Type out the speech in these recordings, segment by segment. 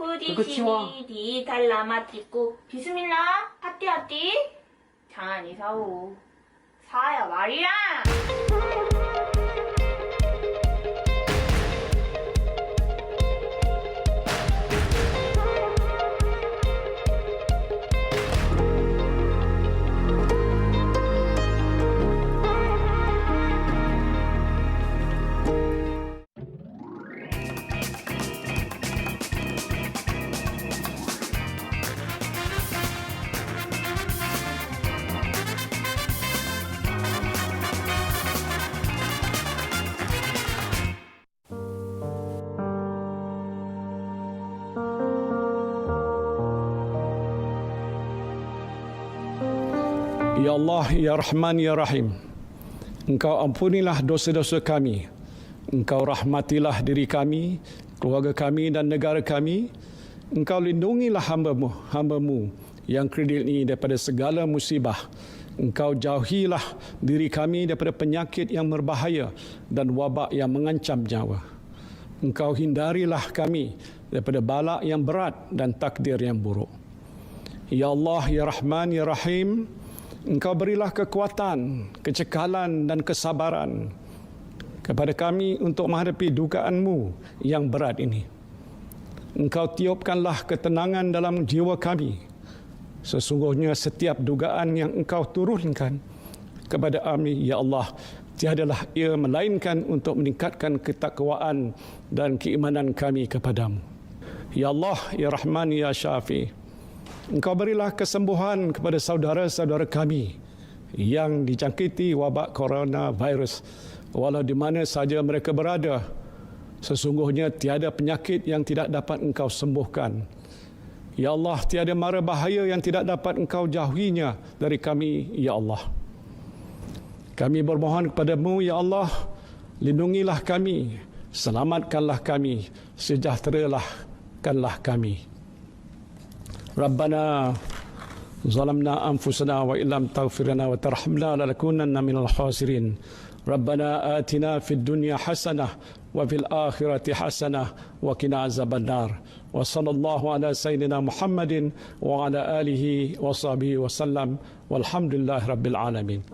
쿠디시디 달라마티꾸 비스밀라 하띠하띠 장안이 사오 사야 말이야. Ya Allah, Ya Rahman, Ya Rahim. Engkau ampunilah dosa-dosa kami. Engkau rahmatilah diri kami, keluarga kami dan negara kami. Engkau lindungilah hamba-Mu yang kredit ini daripada segala musibah. Engkau jauhilah diri kami daripada penyakit yang berbahaya dan wabak yang mengancam nyawa. Engkau hindarilah kami daripada bala yang berat dan takdir yang buruk. Ya Allah, Ya Rahman, Ya Rahim. Engkau berilah kekuatan, kecekalan dan kesabaran kepada kami untuk menghadapi dugaan-Mu yang berat ini. Engkau tiupkanlah ketenangan dalam jiwa kami. Sesungguhnya setiap dugaan yang Engkau turunkan kepada kami, Ya Allah, tiadalah ia melainkan untuk meningkatkan ketakwaan dan keimanan kami kepadamu. Ya Allah, Ya Rahman, Ya Syafi. Engkau berilah kesembuhan kepada saudara-saudara kami yang dijangkiti wabak coronavirus, walau di mana saja mereka berada. Sesungguhnya tiada penyakit yang tidak dapat Engkau sembuhkan. Ya Allah, tiada mara bahaya yang tidak dapat Engkau jauhinya dari kami, Ya Allah. Kami bermohon kepadamu, Ya Allah, lindungilah kami, selamatkanlah kami, sejahterakanlah kami. Rabbana zalamna anfusana wa illam taghfir lana wa tarhamna lanakunanna minal khasirin. Rabbana atina fid dunya hasanah wa fil akhirati hasanah wa qina azabannar. Wa sallallahu ala sayyidina Muhammadin wa ala alihi wa sahbihi wa sallam walhamdulillahi rabbil alamin.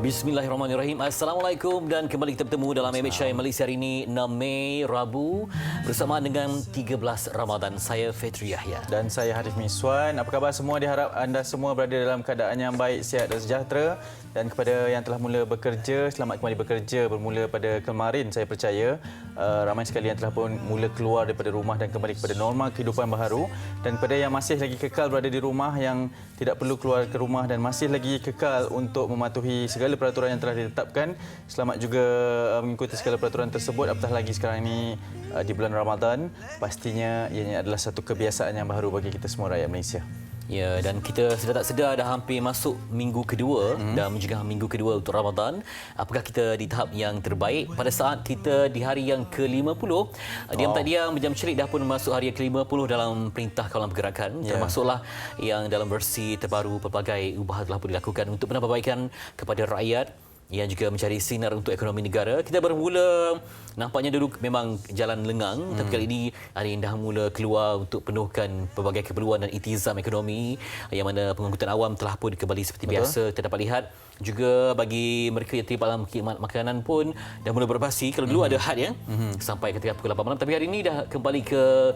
Bismillahirrahmanirrahim. Assalamualaikum dan kembali kita bertemu dalam MHI Malaysia hari ini 6 Mei Rabu bersamaan dengan 13 Ramadan. Saya Fetri Yahya dan saya Harif Miswan. Apa khabar semua? Diharap anda semua berada dalam keadaan yang baik, sihat dan sejahtera. Dan kepada yang telah mula bekerja, selamat kembali bekerja bermula pada kemarin. Saya percaya ramai sekali yang telah pun mula keluar daripada rumah dan kembali kepada norma kehidupan baharu. Dan kepada yang masih lagi kekal berada di rumah, yang tidak perlu keluar ke rumah dan masih lagi kekal untuk mematuhi segala peraturan yang telah ditetapkan, selamat juga mengikuti segala peraturan tersebut. Apatah lagi sekarang ini di bulan Ramadan, pastinya ianya adalah satu kebiasaan yang baru bagi kita semua rakyat Malaysia. Ya, dan kita sedar tak sedar dah hampir masuk minggu kedua dan menjengah minggu kedua untuk Ramadan. Apakah kita di tahap yang terbaik pada saat kita di hari yang ke-50? Diam tak diam, Jam Celik dah pun masuk hari yang ke-50 dalam Perintah Kawalan Pergerakan. Termasuklah yang dalam versi terbaru pelbagai ubahan telah pun dilakukan untuk penambahbaikan kepada rakyat yang juga mencari sinar untuk ekonomi negara. Kita bermula, nampaknya dulu memang jalan lengang, tapi kali ini ada yang dah mula keluar untuk penuhkan pelbagai keperluan dan itizam ekonomi, yang mana pengangkutan awam telah pun kembali seperti biasa. Kita dapat lihat juga bagi mereka yang terlibat dalam khidmat makanan pun dah mula beroperasi. Kalau dulu ada had sampai ketika pukul 8 malam, tapi hari ini dah kembali ke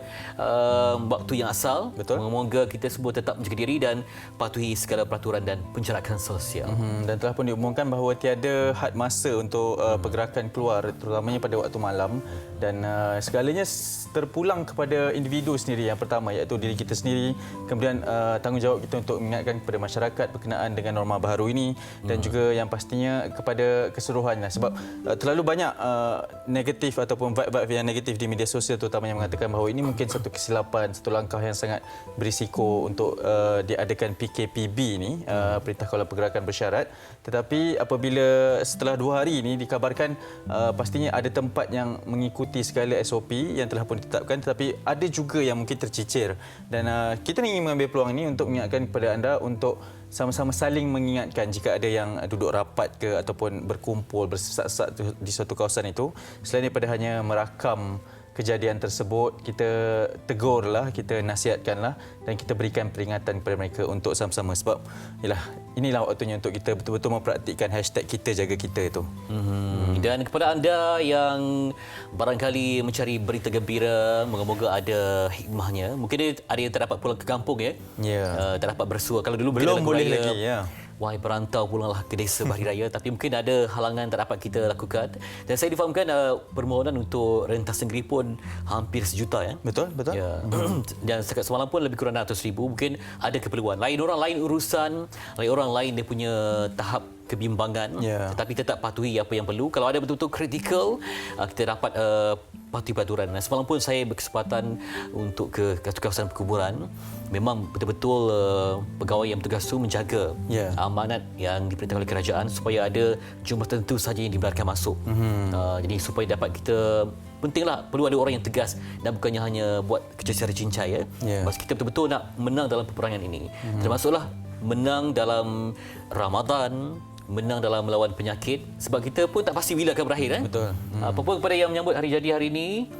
waktu yang asal. Moga kita semua tetap menjaga diri dan patuhi segala peraturan dan penjarakan sosial. Dan telah pun diumumkan bahawa tiada had masa untuk pergerakan keluar, terutamanya pada waktu malam, dan segalanya terpulang kepada individu sendiri. Yang pertama iaitu diri kita sendiri, kemudian tanggungjawab kita untuk mengingatkan kepada masyarakat berkenaan dengan norma baharu ini, dan juga yang pastinya kepada keseluruhannya. Sebab terlalu banyak negatif ataupun vibe-vibe yang negatif di media sosial, terutama yang mengatakan bahawa ini mungkin satu kesilapan, satu langkah yang sangat berisiko untuk diadakan PKPB ini, Perintah Kawalan Pergerakan Bersyarat. Tetapi apabila setelah 2 hari ini dikabarkan pastinya ada tempat yang mengikuti segala SOP yang telah pun ditetapkan, tetapi ada juga yang mungkin tercicir. Dan kita ingin mengambil peluang ini untuk mengingatkan kepada anda untuk sama-sama saling mengingatkan jika ada yang duduk rapat ke ataupun berkumpul bersesak-sesak di suatu kawasan itu, selain daripada hanya merakam kejadian tersebut, kita tegurlah, kita nasihatkanlah dan kita berikan peringatan kepada mereka untuk sama-sama, sebab inilah waktunya untuk kita betul-betul mempraktikkan hashtag kita jaga kita itu. Dan kepada anda yang barangkali mencari berita gembira, moga-moga ada hikmahnya. Mungkin ada yang tak dapat pulang ke kampung ya. Tak dapat bersua. Kalau dulu Belum boleh raya, lagi ya. Wahai perantau, pulanglah ke desa Bahari Raya. Tapi mungkin ada halangan tak dapat kita lakukan. Dan saya difahamkan permohonan untuk rentas negeri pun hampir 1 juta ya. Betul. Ya. Dan setakat semalam pun lebih kurang 100,000. Mungkin ada keperluan. Lain orang lain urusan, lain orang lain dia punya tahap kebimbangan. Tetapi tetap patuhi apa yang perlu. Kalau ada betul-betul kritikal, kita dapat patuhi peraturan. Semalam pun saya berkesempatan untuk ke kawasan perkuburan. Memang betul-betul pegawai yang bertugas itu menjaga amanat yang diperintahkan oleh kerajaan supaya ada jumlah tertentu saja yang dibenarkan masuk. Jadi supaya dapat kita, pentinglah perlu ada orang yang tegas dan bukannya hanya buat kerja secara cincai ya. Sebab kita betul-betul nak menang dalam peperangan ini. Termasuklah menang dalam Ramadan, menang dalam melawan penyakit, sebab kita pun tak pasti bila akan berakhir. Betul. Apa pun kepada yang menyambut hari jadi hari ini,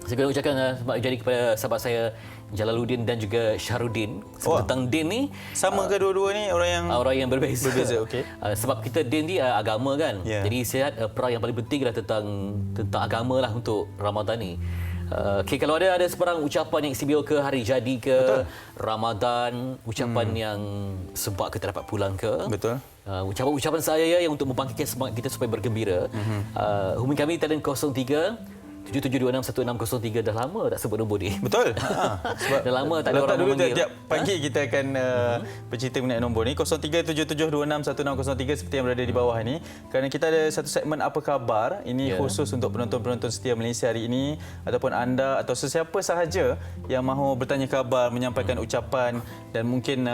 saya kena ucapkan selamat hari jadi kepada sahabat saya Jalaluddin dan juga Syahrudin. Tentang Din ni sama ke dua-dua ni orang yang berbeza. Okey. Sebab kita Din ni agama kan. Jadi saya perang yang paling penting adalah tentang agama lah untuk Ramadan ni. Okey, kalau ada sebarang ucapan yang istimewa ke hari jadi ke Ramadan, ucapan yang sebab kita dapat pulang ke. Betul. Ucapan saya yang untuk membangkitkan semangat kita supaya bergembira. Hubungi kami di talian 03 77261603. Dah lama tak sebut nombor ni. Betul. Sebab dah lama tak ada orang memanggil. Tiap pagi kita akan bercerita mengenai nombor ni 0377261603 seperti yang berada di bawah ini. Kerana kita ada satu segmen Apa Khabar. Ini khusus untuk penonton-penonton setia Malaysia hari ini, ataupun anda atau sesiapa sahaja yang mahu bertanya khabar, menyampaikan ucapan dan mungkin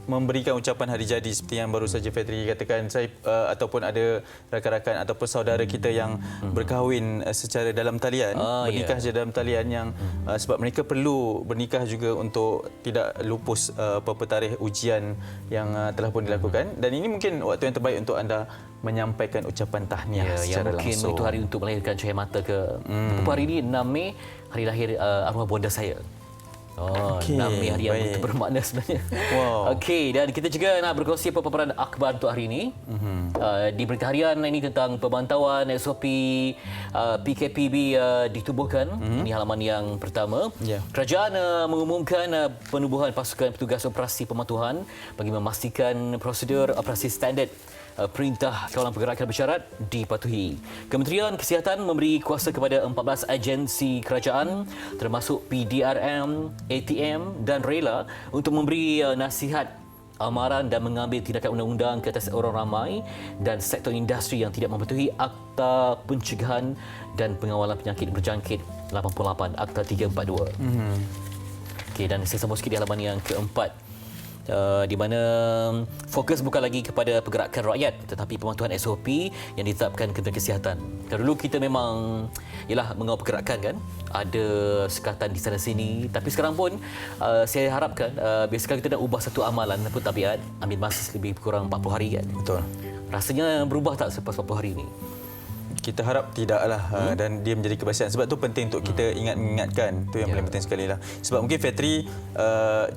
memberikan ucapan hari jadi seperti yang baru saja Fetri katakan. Saya ataupun ada rakan-rakan ataupun saudara kita yang berkahwin secara dalam talian, bernikah secara dalam talian, yang sebab mereka perlu bernikah juga untuk tidak lupus apa-apa tarikh ujian yang telah pun dilakukan. Dan ini mungkin waktu yang terbaik untuk anda menyampaikan ucapan tahniah secara mungkin langsung. Itu hari untuk melahirkan cahaya mata ke. Hari ini 6 Mei, hari lahir arwah bonda saya. Okey, 6 Mei hari yang betul bermakna sebenarnya. Okey, dan kita juga nak berkongsi paparan akhbar untuk hari ini. Di berita harian ini tentang pemantauan SOP PKPB ditubuhkan. Ini halaman yang pertama. Kerajaan mengumumkan penubuhan pasukan petugas operasi pemantauan bagi memastikan prosedur operasi standard perintah kawalan pergerakan bersyarat dipatuhi. Kementerian Kesihatan memberi kuasa kepada 14 agensi kerajaan termasuk PDRM, ATM dan Rela untuk memberi nasihat, amaran dan mengambil tindakan undang-undang ke atas orang ramai dan sektor industri yang tidak mematuhi Akta Pencegahan dan Pengawalan Penyakit Berjangkit 88, Akta 342. Okey, dan saya sambung sikit di halaman yang keempat. Di mana fokus bukan lagi kepada pergerakan rakyat tetapi pemantauan SOP yang ditetapkan Kementerian Kesihatan. Kalau dulu kita memang mengawal pergerakan kan, ada sekatan di sana sini, tapi sekarang pun saya harapkan biasakan kita nak ubah satu amalan ataupun tabiat ambil masa lebih kurang 40 hari kan. Betul. Rasanya berubah tak selepas 40 hari ini? Kita harap tidaklah dan dia menjadi kebiasaan. Sebab tu penting untuk kita mengingatkan. Itu yang paling penting sekali lah. Sebab mungkin Fetri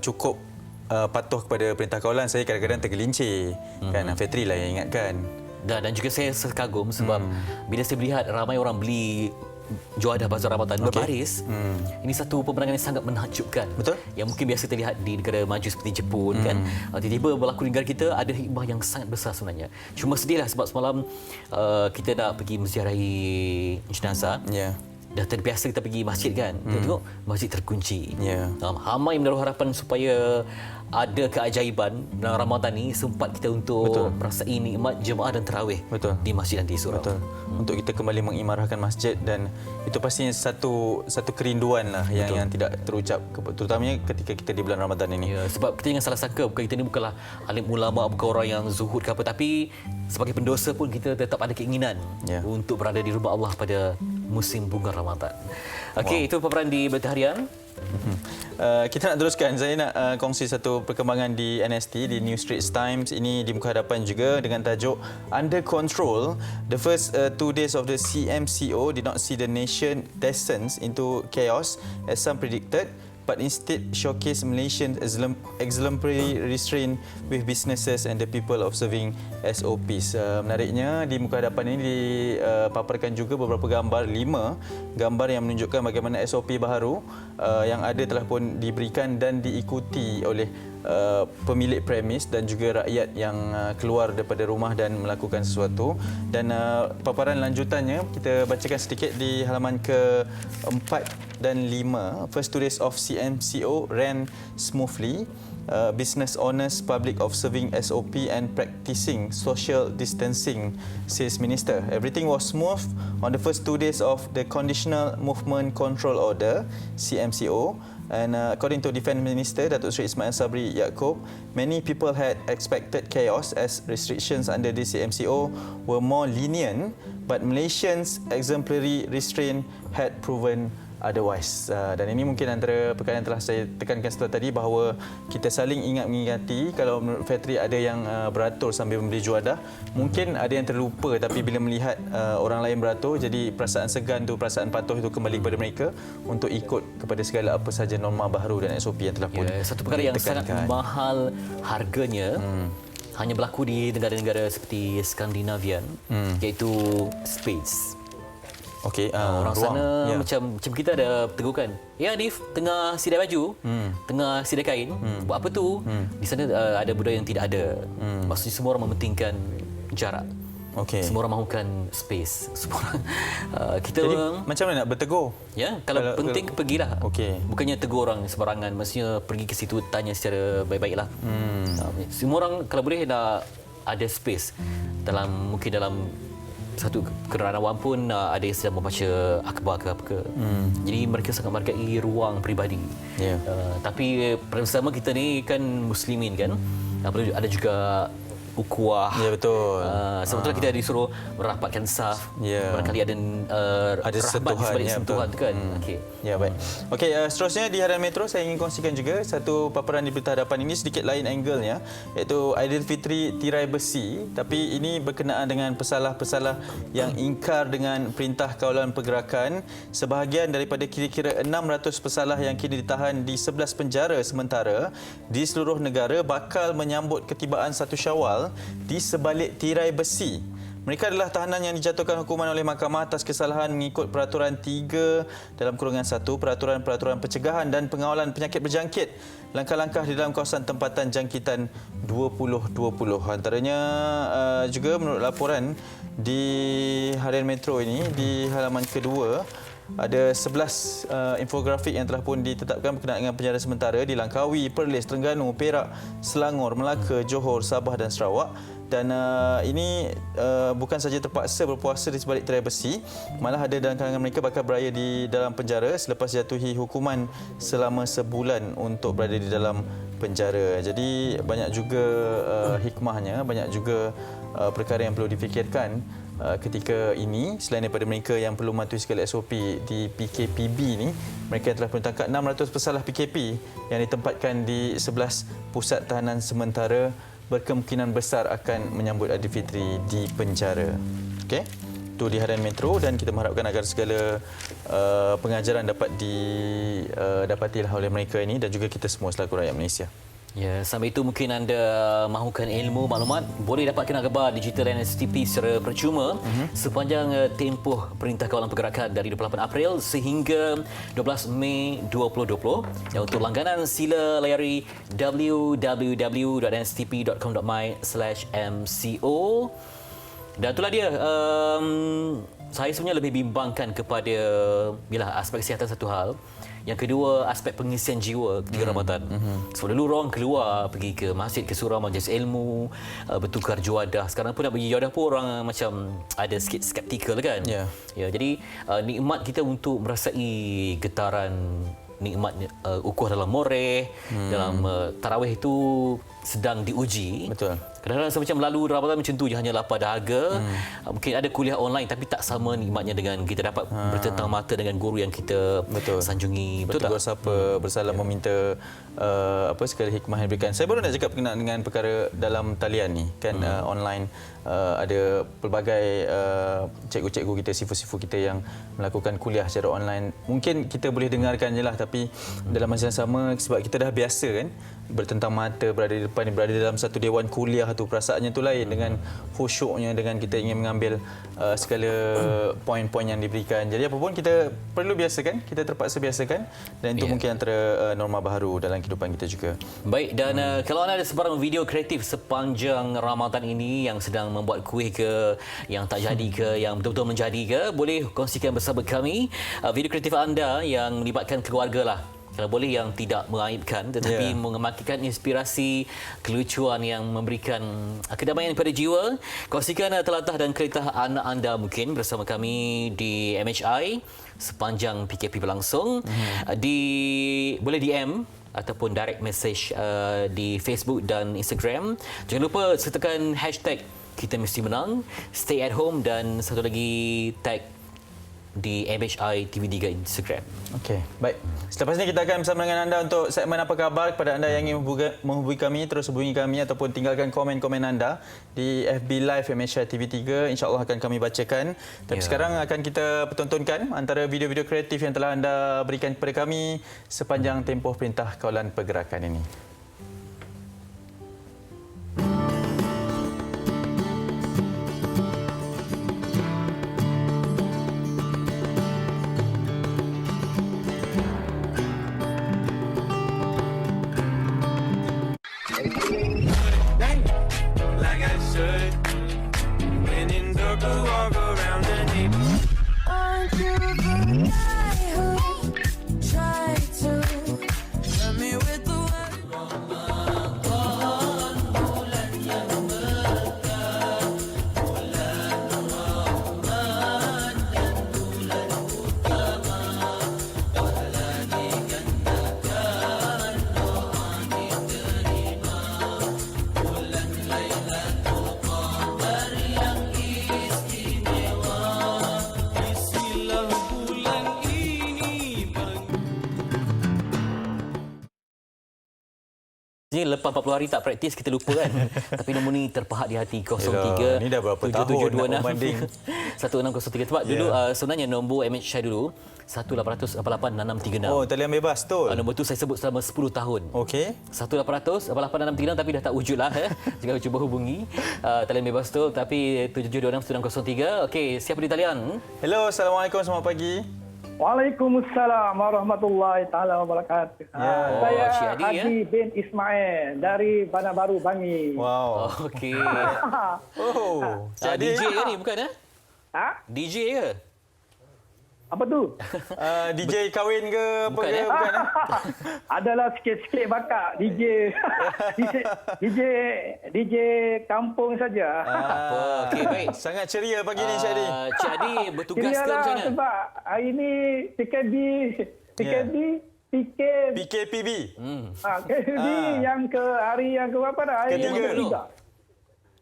cukup patuh kepada perintah kawalan, saya kadang-kadang tergelincir. Kan Fetri lah yang ingatkan. Dan juga saya kagum sebab bila saya melihat ramai orang beli Juadah Bazar Ramadan berbaris, ini satu pemandangan yang sangat menakjubkan. Betul. Yang mungkin biasa terlihat di negara maju seperti Jepun kan. Tiba-tiba berlaku di negara kita ada hikmah yang sangat besar sebenarnya. Cuma sedihlah sebab semalam kita nak pergi menziarahi jenazah. Dah terbiasa kita pergi masjid kan. Kita tengok masjid terkunci. Ramai menaruh harapan supaya ada keajaiban dalam Ramadan ni, sempat kita untuk merasai nikmat jemaah dan tarawih di masjid nanti surau. Untuk kita kembali mengimarahkan masjid, dan itu pastinya satu kerinduan lah yang tidak terucap, terutamanya ketika kita di bulan Ramadan ini. Sebab kita jangan salah sangka, kita ni bukanlah alim ulama, bukan orang yang zuhud ke apa, tapi sebagai pendosa pun kita tetap ada keinginan untuk berada di rumah Allah pada musim bunga Ramadan. Okey, itu paparan di Berita Harian. Kita nak teruskan. Saya nak kongsi satu perkembangan di NST, di New Straits Times. Ini di muka hadapan juga dengan tajuk Under Control. The first 2 days of the CMCO did not see the nation descends into chaos as some predicted, but instead showcase Malaysian exemplary restraint with businesses and the people observing SOPs. Menariknya, di muka hadapan ini dipaparkan juga beberapa gambar, 5 gambar yang menunjukkan bagaimana SOP baharu yang ada telah pun diberikan dan diikuti oleh pemilik premis dan juga rakyat yang keluar daripada rumah dan melakukan sesuatu. Dan paparan lanjutannya kita bacakan sedikit di halaman ke-4 dan 5. First 2 days of CMCO ran smoothly. Business owners, public observing SOP and practicing social distancing, says Minister. Everything was smooth on the first 2 days of the Conditional Movement Control Order, CMCO. And according to Defence Minister Datuk Seri Ismail Sabri Yaakob, many people had expected chaos as restrictions under the CMCO were more lenient, but Malaysians' exemplary restraint had proven otherwise. Dan ini mungkin antara perkara yang telah saya tekankan setelah tadi, bahawa kita saling ingat mengingati. Kalau menurut Fatri ada yang beratur sambil membeli juadah, mungkin ada yang terlupa, tapi bila melihat orang lain beratur, jadi perasaan segan tu, perasaan patuh itu kembali kepada mereka untuk ikut kepada segala apa sahaja norma baharu dan SOP yang telah pun satu perkara yang sangat mahal harganya hanya berlaku di negara-negara seperti Skandinavian, iaitu space. Okey, orang ruang. sana macam kita ada tegukan. Ya Hanif, tengah sidai baju, tengah sidai kain, buat apa tu? Di sana ada budaya yang tidak ada. Maksudnya semua orang mementingkan jarak. Okey. Semua orang mahukan space. Semua orang, kita Jadi orang, macam mana nak bertegur? ya, kalau penting pergilah. Okey. Bukannya tegur orang sembarangan, maksudnya pergi ke situ tanya secara baik-baiklah. Semua orang kalau boleh nak ada space mungkin dalam satu keranawan pun ada yang sedang membaca akhbar ke apa ke. Jadi mereka sangat menghargai ruang peribadi. Ya. Tapi pertama kita ni kan muslimin kan. Perlu ada juga ukhuwah. Ya, betul. Sebetulnya kita disuruh merapatkan saf. Ya. Barangkali ada Ada rahmat sentuhan, di sebalik ya, sentuhan tu kan. Okey. Ya, baik. Okey, seterusnya di Harian Metro saya ingin kongsikan juga satu paparan di berita hadapan ini sedikit lain angle-nya, iaitu Aidilfitri tirai besi, tapi ini berkenaan dengan pesalah-pesalah yang ingkar dengan Perintah Kawalan Pergerakan. Sebahagian daripada kira-kira 600 pesalah yang kini ditahan di 11 penjara sementara di seluruh negara bakal menyambut ketibaan 1 Syawal di sebalik tirai besi. Mereka adalah tahanan yang dijatuhkan hukuman oleh mahkamah atas kesalahan mengikut Peraturan 3/1 Peraturan-Peraturan Pencegahan dan Pengawalan Penyakit Berjangkit, langkah-langkah di dalam kawasan tempatan jangkitan 2020. Antaranya juga menurut laporan di Harian Metro ini, di halaman kedua, ada 11 infografik yang telah pun ditetapkan berkenaan dengan penjara sementara di Langkawi, Perlis, Terengganu, Perak, Selangor, Melaka, Johor, Sabah dan Sarawak. Dan ini bukan saja terpaksa berpuasa di sebalik tirai besi, malah ada dalam kalangan mereka bakal beraya di dalam penjara selepas jatuhi hukuman selama sebulan untuk berada di dalam penjara. Jadi banyak juga hikmahnya, banyak juga perkara yang perlu difikirkan ketika ini. Selain daripada mereka yang perlu mematuhi segala SOP di PKPB ini, mereka telah pun tangkap 600 pesalah PKP yang ditempatkan di 11 pusat tahanan sementara, berkemungkinan besar akan menyambut Aidilfitri di penjara. Okey, itu di Harian Metro, dan kita mengharapkan agar segala pengajaran dapat didapatilah oleh mereka ini dan juga kita semua selaku rakyat Malaysia. Ya, sampai itu mungkin anda mahukan ilmu, maklumat, boleh dapatkan akhbar digital NSTP secara percuma sepanjang tempoh Perintah Kawalan Pergerakan dari 28 April sehingga 12 Mei 2020. Dan untuk langganan sila layari www.nstp.com.my/mco. Dan itulah dia. Saya sebenarnya lebih bimbangkan kepada aspek kesihatan satu hal. Yang kedua, aspek pengisian jiwa ketika Ramadan. Sebab dulu orang keluar pergi ke masjid, ke surau, majlis ilmu, bertukar juadah. Sekarang pun nak pergi juadah pun orang macam ada sikit skeptikal kan. Ya. Ya, jadi nikmat kita untuk merasai getaran nikmat ukhuwah dalam moreh, dalam tarawih itu sedang diuji. Betul. Kadang-kadang rasa macam lalu Ramadan macam tu je, hanya lapar dahaga. Mungkin ada kuliah online tapi tak sama nikmatnya dengan kita dapat bertentang mata dengan guru yang kita sanjungi. Betul tak? Bertegur sapa, bersalam meminta segala hikmah yang diberikan. Saya baru nak cakap berkenaan dengan perkara dalam talian ni kan, online ada pelbagai cikgu-cikgu kita, sifu-sifu kita yang melakukan kuliah secara online. Mungkin kita boleh dengarkan je lah, tapi dalam masa yang sama sebab kita dah biasa kan bertentang mata, berada di depan, berada dalam satu dewan kuliah tu, perasaannya tu lain dengan khusyuknya, dengan kita ingin mengambil segala poin-poin yang diberikan. Jadi apa pun kita perlu biasakan, kita terpaksa biasakan, dan itu mungkin antara norma baharu dalam kehidupan kita juga. Baik, dan kalau anda ada sebarang video kreatif sepanjang Ramadan ini yang sedang membuat kuih ke, yang tak jadi ke, yang betul-betul menjadi ke, boleh kongsikan bersama kami video kreatif anda yang melibatkan keluarga lah. Kalau boleh yang tidak mengaibkan tetapi mengemarkan inspirasi, kelucuan yang memberikan kedamaian kepada jiwa. Kongsikan telatah dan kereta anak anda mungkin bersama kami di MHI sepanjang PKP berlangsung. Boleh DM ataupun direct message di Facebook dan Instagram. Jangan lupa sertakan hashtag kita mesti menang, stay at home, dan satu lagi tag di MHI TV3 Instagram. Okey, baik. Selepas ini kita akan bersama dengan anda untuk segmen Apa Khabar. Kepada anda yang ingin menghubungi kami, terus hubungi kami ataupun tinggalkan komen-komen anda di FB Live MHI TV3. InsyaAllah akan kami bacakan. Tapi sekarang akan kita pertontonkan antara video-video kreatif yang telah anda berikan kepada kami sepanjang tempoh Perintah Kawalan Pergerakan ini. Lepas 40 hari tak praktis, kita lupa kan. Tapi nombor ni terpahat di hati. 03 ni dah berapa tahun nak membanding 1603. Sebab dulu sebenarnya nombor MHI dulu 1-800-88-6636. Oh, talian bebas tu. Nombor tu saya sebut selama 10 tahun. Okey. 1-800-88-6636, tapi dah tak wujud lah. Jika cuba hubungi talian bebas tu, tapi 7726-9603. Okey, siapa di talian? Hello, Assalamualaikum, selamat pagi. Waalaikumsalam warahmatullahi taala wabarakatuh. Saya Haji bin Ismail dari Bandar Baru, Bangi. Wow. Okey. Jadi DJ ke ni bukan DJ ke? Apa tu? DJ kahwin ke apa bukan, ke? Bukan. Adalah sikit-sikit bakat DJ. DJ kampung saja. Okey, baik. Sangat ceria pagi ni Cik Adi. Cik Adi bertugas ke macam mana? Sebab hari ni PKPB. PKPB yang ke hari yang ke berapa dah? Hari yang Ketiga.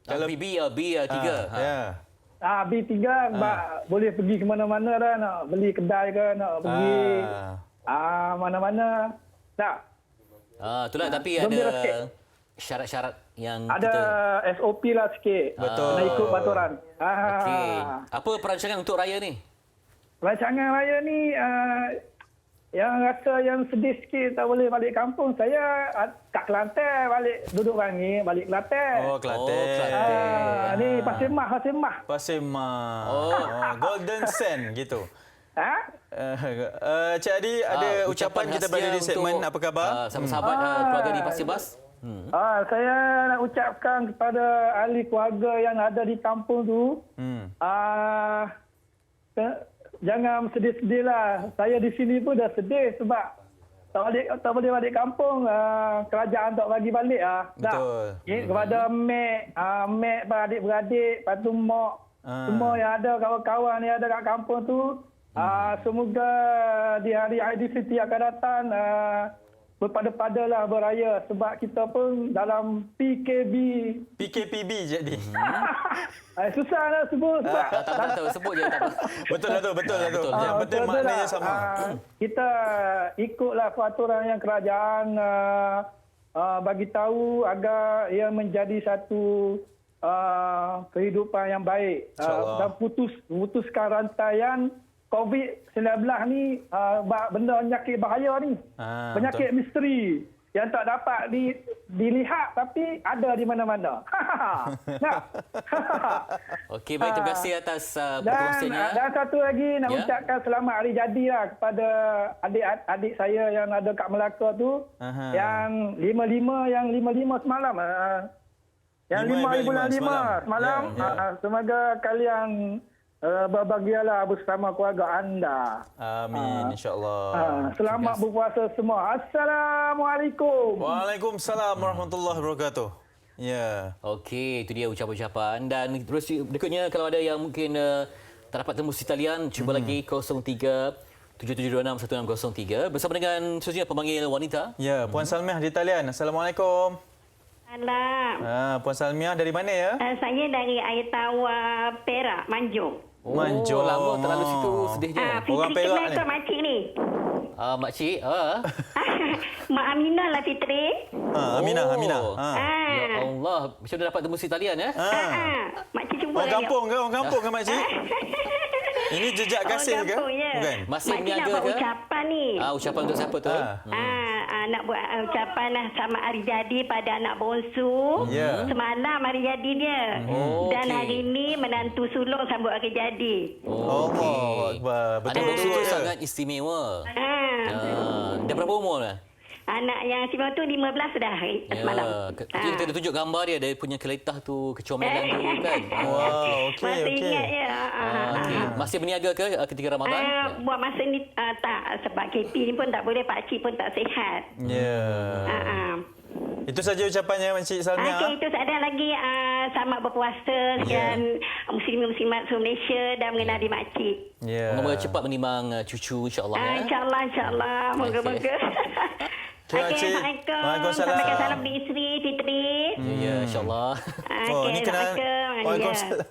Kalau B3. Ya. B3 boleh pergi ke mana-mana dah, nak beli kedai ke, nak pergi mana-mana. Tak. Itulah, tapi ada syarat-syarat yang ada kita... SOP lah sikit. Betul. Kena ikut peraturan. Okey. Apa perancangan untuk raya ni? Perancangan raya ni yang rasa yang sedih sikit tak boleh balik kampung. Saya kat Kelantan, balik duduk Bangi, balik Kelantan. Oh, Kelantan. Ni Pasir Mah. Pasir Mah. Golden Sand gitu. Cik Adi, ada ucapan kita berada di segmen Apa Khabar? Sahabat-sahabat keluarga di Pasir Mas. Saya nak ucapkan kepada ahli keluarga yang ada di kampung tu. Jangan sedih-sedih lah. Saya di sini pun dah sedih sebab tak boleh balik kampung. Kerajaan tak bagi balik. Betul. Kepada Mek, adik-beradik, lepas tu Mak, semua yang ada, kawan-kawan yang ada kat kampung tu, semoga di hari Aidilfitri akan datang berpada-padalah beraya sebab kita pun dalam PKPB jadi. susah nak sebut sebab Tak tahu sebut je tak apa. Betul lah tu, betul lah tu. betul. Yang penting betul maknanya lah. sama. Kita ikutlah peraturan yang kerajaan bagi tahu agar ia menjadi satu kehidupan yang baik InsyaAllah. dan putuskan rantaian COVID-19 ni, benda penyakit bahaya ni. Penyakit misteri yang tak dapat dilihat tapi ada di mana-mana. Nak? Okey, baik, terima kasih atas Dan perkongsiannya. satu lagi nak Ya. ucapkan selamat hari jadi lah kepada adik saya yang ada kat Melaka tu. Aha. Yang 55 semalam. Yang 5 bulan 5 semalam. Ya. Semoga kalian berbahagialah bersama keluarga anda. Amin, insyaAllah. Selamat berpuasa semua. Assalamualaikum. Waalaikumsalam warahmatullahi wabarakatuh. Ya. Okey, itu dia ucapan-ucapan. Dan terus berikutnya kalau ada yang mungkin tak dapat tembus di talian, cuba lagi 03 7726 1603 bersama dengan seterusnya pemanggil wanita. Ya, Puan Salmiah di talian. Assalamualaikum. Salam. Puan Salmiah dari mana ya? Saya dari Air Tawar, Perak, Manjung. Manjung. Lama terlalu situ sedihnya. Orang Fitri Perak kenal ni. ke makcik ni? Makcik, Mak Aminah lah Fitri. Aminah, Oh. Aminah. Ya Allah, macam mana dapat tembus di talian ya? Makcik cuba Orang kampung ke? Orang kampung ke makcik? Ini jejak kasih ke? Ya. Bukan. Masih Makcik nak berniaga buat ke? ucapan ni. Ucapan untuk siapa tu? Nak buat ucapan lah sama hari jadi pada anak bongsu. Ya. Semalam hari jadi dia. Oh, Dan okey. hari ni menantu sulung sambut hari jadi. Allahu Akbar. Anak Betul bongsu tu ya? sangat istimewa. Ah. Dah berapa umur dah? Anak yang si tu 15 dah semalam. Kita ada tunjuk gambar dia punya keletah tu, kecomelan tu kan. Wow, okey, Masih okey. ingat ya. Okey. Masih berniaga ke ketika Ramadan? Buat masa ni tak, sebab KP ni pun tak boleh, pakcik pun tak sihat. Ya. Itu saja ucapannya Encik Salmiah. Okey, itu ada lagi selamat berpuasa sekian muslimin-muslimat seluruh Malaysia dan mengenali makcik. Ya. Moga cepat menimang cucu insya-Allah ya. InsyaAllah. Moga-moga. Terima Okey, kasih. Assalamualaikum. Waalaikumsalam. Sampaikan salam di isteri, Fitri. Ya, insya-Allah. Oh, Okey, ni kenalan. Assalamualaikum. Waalaikumsalam.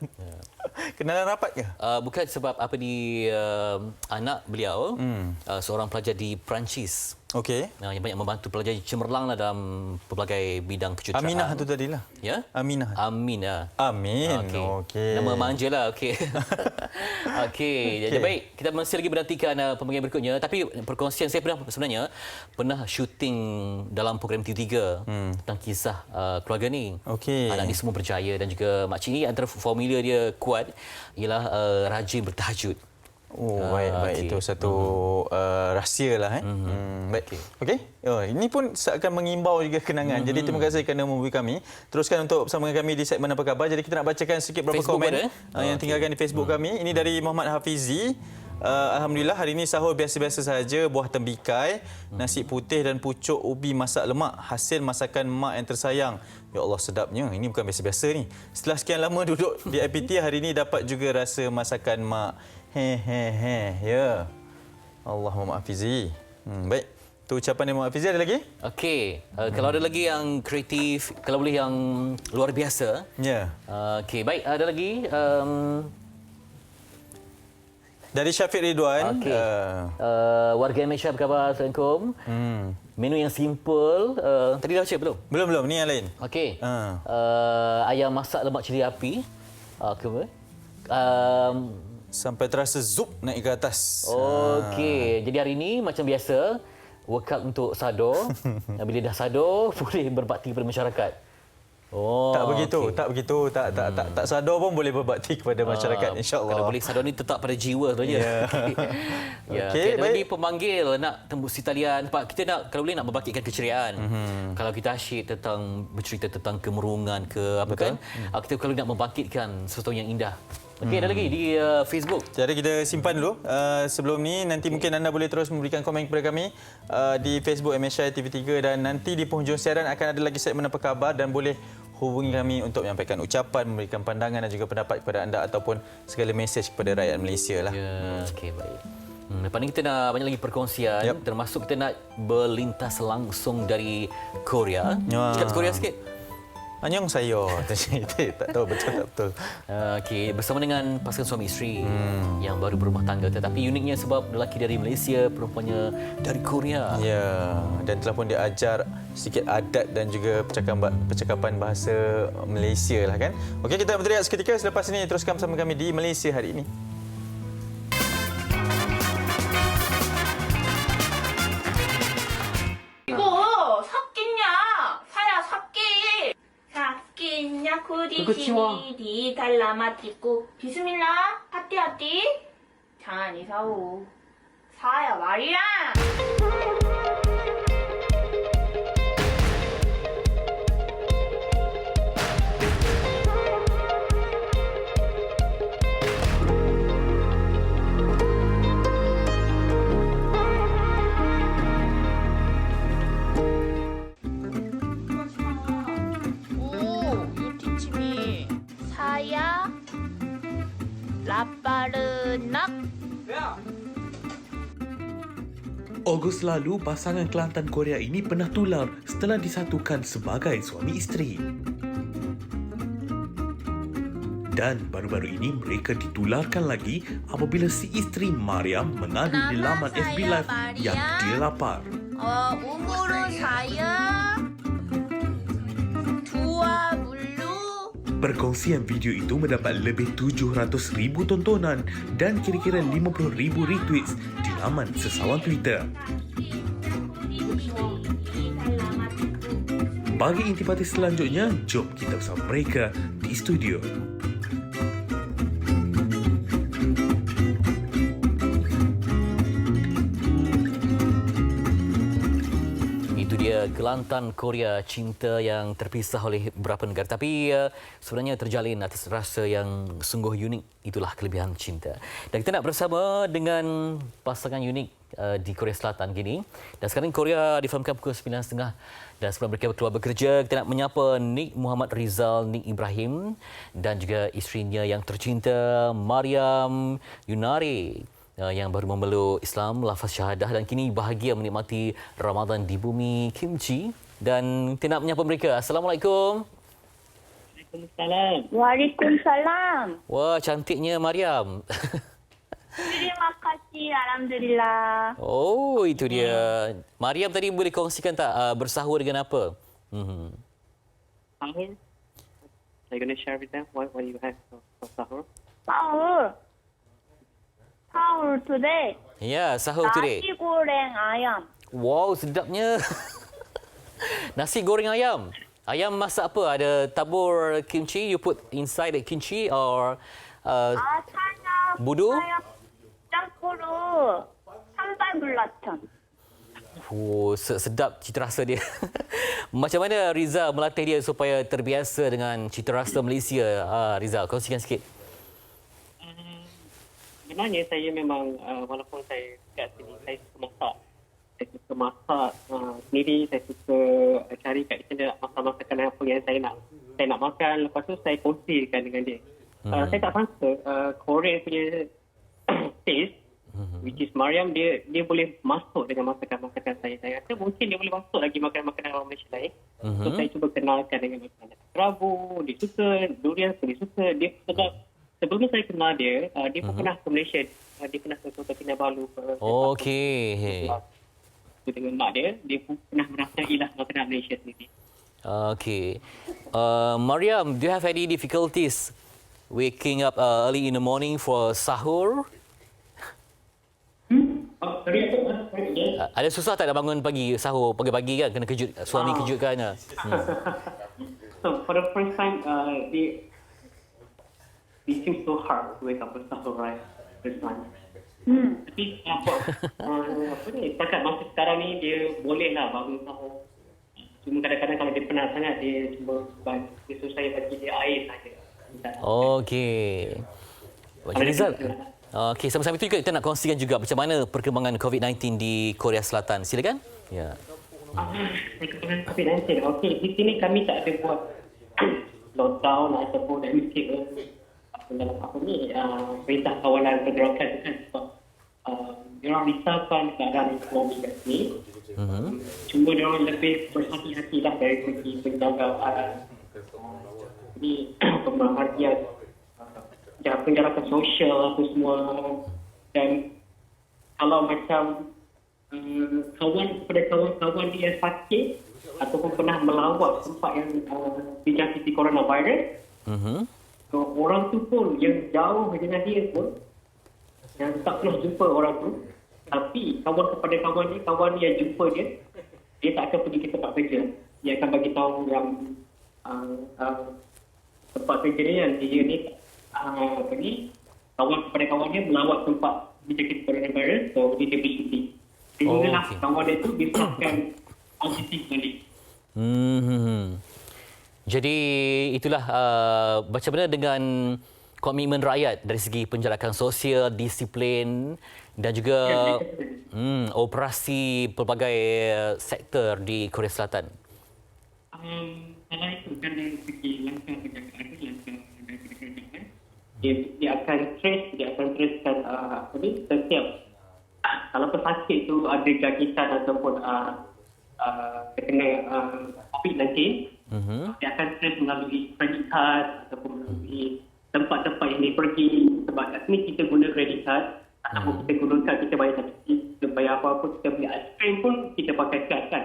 Kenalan rapat ke? Bukan sebab apa di anak beliau seorang pelajar di Perancis. Okey. Yang banyak membantu pelajar cemerlang lah dalam pelbagai bidang kejuruteraan. Aminah tu tadilah. Ya? Aminah. Amin ya. Amin. Okey. Nama manja lah. Okey. Okey. Jadi baik, kita masih lagi menantikan pemanggil berikutnya. Tapi perkongsian saya sebenarnya pernah syuting dalam program TV3 tentang kisah keluarga ni. Okey. Anak ni semua berjaya dan juga makcik ni antara formula dia kuat ialah rajin bertahajud. Oh, baik. Itu satu rahsia lah. Baik. Okey. Ini pun seakan mengimbau juga kenangan. Jadi terima kasih kerana menghubungi kami. Teruskan untuk bersama dengan kami di segmen Apa Khabar. Jadi kita nak bacakan sikit beberapa Facebook komen ada, yang tinggalkan di Facebook kami. Ini dari Muhammad Hafizi. Alhamdulillah hari ini sahur biasa-biasa saja, buah tembikai, nasi putih dan pucuk ubi masak lemak, hasil masakan mak yang tersayang. Ya Allah sedapnya. Ini bukan biasa-biasa ni. Setelah sekian lama duduk di IPT, hari ini dapat juga rasa masakan mak. Ya. Allah Muhammad Hafizi. Baik. Tu ucapan dari Muhammad Hafizi, ada lagi? Okey, kalau ada lagi yang kreatif, kalau boleh yang luar biasa. Ya. Okey, baik, ada lagi Dari Syafiq Ridwan. okey. Warga Malaysia apa khabar? Assalamualaikum. Menu yang simple, tadi dah baca belum? Belum, ni yang lain. Okey. Ah. Ayam masak lemak cili api. Okey. Sampai terasa zup naik ke atas. Okey, jadi hari ini macam biasa, workout untuk sado. Bila dah sado, boleh berbakti kepada masyarakat. Oh, Tak begitu, okey. tak begitu. Tak sadar pun boleh berbakti kepada masyarakat, insya-Allah. Kalau boleh sado ni tetap pada jiwa tu je. Ya. Ya, Okey, ada baik. lagi pemanggil nak tembus di talian. Sebab kita nak, kalau boleh nak membangkitkan keceriaan. Kalau kita asyik tentang bercerita tentang kemerungan ke apa kan, kita kalau nak membangkitkan sesuatu yang indah. Okey, ada lagi di Facebook. Jadi kita simpan dulu. Sebelum ni nanti mungkin anda boleh terus memberikan komen kepada kami di Facebook MSI TV3 dan nanti di penghujung siaran akan ada lagi segmen Apa Khabar dan boleh hubungi kami untuk menyampaikan ucapan, memberikan pandangan dan juga pendapat kepada anda ataupun segala mesej kepada rakyat Malaysia lah. Ya, okey, baik. Lepas ni kita nak banyak lagi perkongsian, termasuk kita nak berlintas langsung dari Korea. Cakap Korea sikit. Annyeong sayo. Tak tahu betul tak betul. Okey, bersama dengan pasangan suami isteri yang baru berumah tangga, tetapi uniknya sebab lelaki dari Malaysia, perempuannya dari Korea. Ya, dan telah pun dia ajar sedikit adat dan juga percakapan bahasa Malaysia lah kan. Okey, kita nak berteriak seketika, selepas ini teruskan bersama kami di Malaysia hari ini. 이거 샀겠냐? 사야 샀게. 샀겠냐? 구디시디 달라마티꾸 비스밀라 하띠하띠. 장안이 사오. 사야 말이야. 오, 유티치미 사야 라빠르낙. Ogos lalu, pasangan Kelantan Korea ini pernah tular setelah disatukan sebagai suami isteri. Dan baru-baru ini mereka ditularkan lagi apabila si isteri Mariam mengadu di laman FB Live yang dia lapar. 우무르 사야 두아 물루. Perkongsian video itu mendapat lebih 700,000 tontonan dan kira-kira 50,000 retweets di laman sesawan Twitter. Bagi intipati selanjutnya, jom kita bersama mereka di studio. Itu dia Kelantan Korea, cinta yang terpisah oleh beberapa negara. Tapi sebenarnya terjalin atas rasa yang sungguh unik. Itulah kelebihan cinta. Dan kita nak bersama dengan pasangan unik di Korea Selatan kini. Dan sekarang Korea difahamkan pukul 9.30. Dan sebelum mereka keluar bekerja, kita nak menyapa Nik Muhammad Rizal, Nik Ibrahim dan juga isterinya yang tercinta, Mariam Yunari, yang baru memeluk Islam, lafaz syahadah dan kini bahagia menikmati Ramadan di bumi kimchi. Dan kita nak menyapa mereka. Assalamualaikum. Waalaikumsalam. Wah, cantiknya Mariam. Terima kasih, alhamdulillah. Oh, itu dia. Mariam tadi boleh kongsikan tak bersahur dengan apa? Sahur. Are you going to share with them what you have for sahur? Sahur today. Ya, sahur today. Nasi goreng ayam. Wow, sedapnya. Nasi goreng ayam. Ayam masak apa? Ada tabur kimchi, you put inside the kimchi or saya budu? campur sambal belacan. Oh, sedap cita rasa dia. Macam mana Rizal melatih dia supaya terbiasa dengan cita rasa Malaysia? Rizal, kongsikan sikit. Sebenarnya saya memang, walaupun saya kat sini, saya suka masak. Saya suka masak sendiri, saya suka cari kat internet masak-masakan apa yang saya nak makan. Lepas tu saya kongsikan dengan dia. Saya tak sangka Korea punya taste, which is Mariam, dia boleh masuk dengan masakan-masakan saya. Saya rasa mungkin dia boleh masuk lagi makanan-makanan orang Malaysia lain. So saya cuba kenalkan dengan makanan kerabu, dia suka, durian pun dia suka. Dia sebelum saya kenal dia, dia pun pernah ke Malaysia. Dia pernah ke Kota Kinabalu. Okey. Dengan mak dia pun pernah merasailah makanan Malaysia sendiri. Okey. Mariam, do you have any difficulties waking up early in the morning for sahur? Ada susah tak nak bangun pagi, sahur pagi-pagi kan? Kena kejut, suami kejutkan. So for the first time, it seems so hard to wake up for sahur, right? First time. Tapi apa ni? Setakat masa sekarang ni dia boleh lah bangun sahur. Cuma kadang-kadang kalau dia penat sangat, dia cuma besok saya bagi dia air saja. Okey. Macam Rizal. Okey, sama-sama itu juga kita nak kongsikan juga macam mana perkembangan COVID-19 di Korea Selatan. Silakan. Ya. Perkembangan COVID-19. Okey, di sini kami tak ada buat lockdown ataupun MCO dalam apa ni, perintah kawalan pergerakan kan. Sebab diorang risaukan keadaan ekonomi kat sini. Cuma diorang lebih berhati-hatilah dari segi penjagaan ini pemerhatian penjarakan sosial apa semua. Dan kalau macam kepada kawan-kawan dia sakit ataupun pernah melawat tempat yang dijangkiti coronavirus, so, orang tu pun yang jauh dengan dia pun yang tak pernah jumpa orang tu, tapi kawan dia yang jumpa dia tak akan pergi ke tempat kerja. Dia akan bagi tahu yang tempat kerja dia yang dia ni kawan dia melawat tempat dijangkiti coronavirus, so dia pergi cuti. Sehinggalah kawan dia tu disahkan positif balik. Jadi itulah macam mana dengan komitmen rakyat dari segi penjarakan sosial, disiplin dan juga operasi pelbagai sektor di Korea Selatan. Kalau itu kan dari segi langkah penjagaan, langkah kerajaan, dia akan tracekan setiap kalau pesakit tu ada jangkitan ataupun terkena COVID-19, dia akan trace melalui credit card ataupun melalui tempat-tempat yang dia pergi. Sebab kat sini kita guna credit card ataupun kita gunakan, kita bayar kita bayar apa-apa, kita beli ice cream pun kita pakai card kan.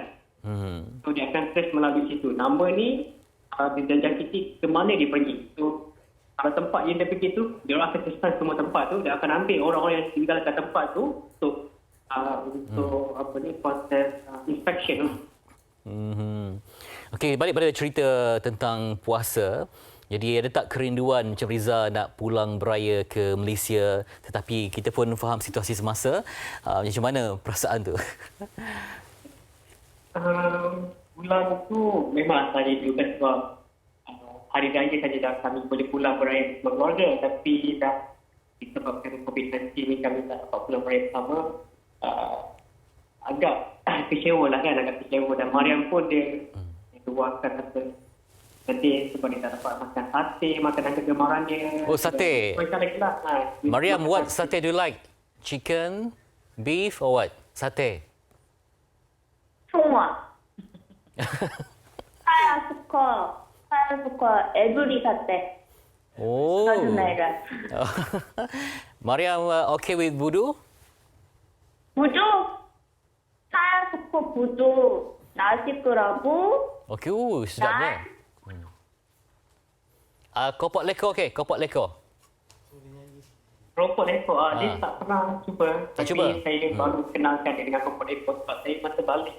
So dia akan trace melalui situ. Nama ni dia jangkiti ke mana dia pergi. So kalau tempat yang dia pergi tu, dia akan testkan semua tempat tu, dia akan ambil orang-orang yang tinggal kat tempat tu untuk proses inspection. Okey, balik pada cerita tentang puasa. Jadi ada tak kerinduan macam Riza nak pulang beraya ke Malaysia, tetapi kita pun faham situasi semasa. Macam mana perasaan tu? Bulan tu memang saya juga sebab hari raya saja dah kami boleh pulang beraya bersama keluarga, tapi dah disebabkan COVID-19 ni kami tak dapat pulang beraya bersama. Agak kecewa lah kan, agak kecewa. Dan Mariam pun dia keluarkan rasa sedih sebab dia tak dapat makan sate, makanan kegemaran dia. Oh, sate. Mariam, what sate do you like? Chicken, beef or what? Sate? semua. saya suka every sate. Oh. Mariam, okay with budu? Budu? Saya suka budu. Nasi kerabu. Okey, sedapnya. Kopok lekor okey, kopok lekor. Kopok lekor, dia tak pernah cuba. Tak cuba? Tapi saya baru kenalkan dia dengan kopok lekor sebab saya masa balik.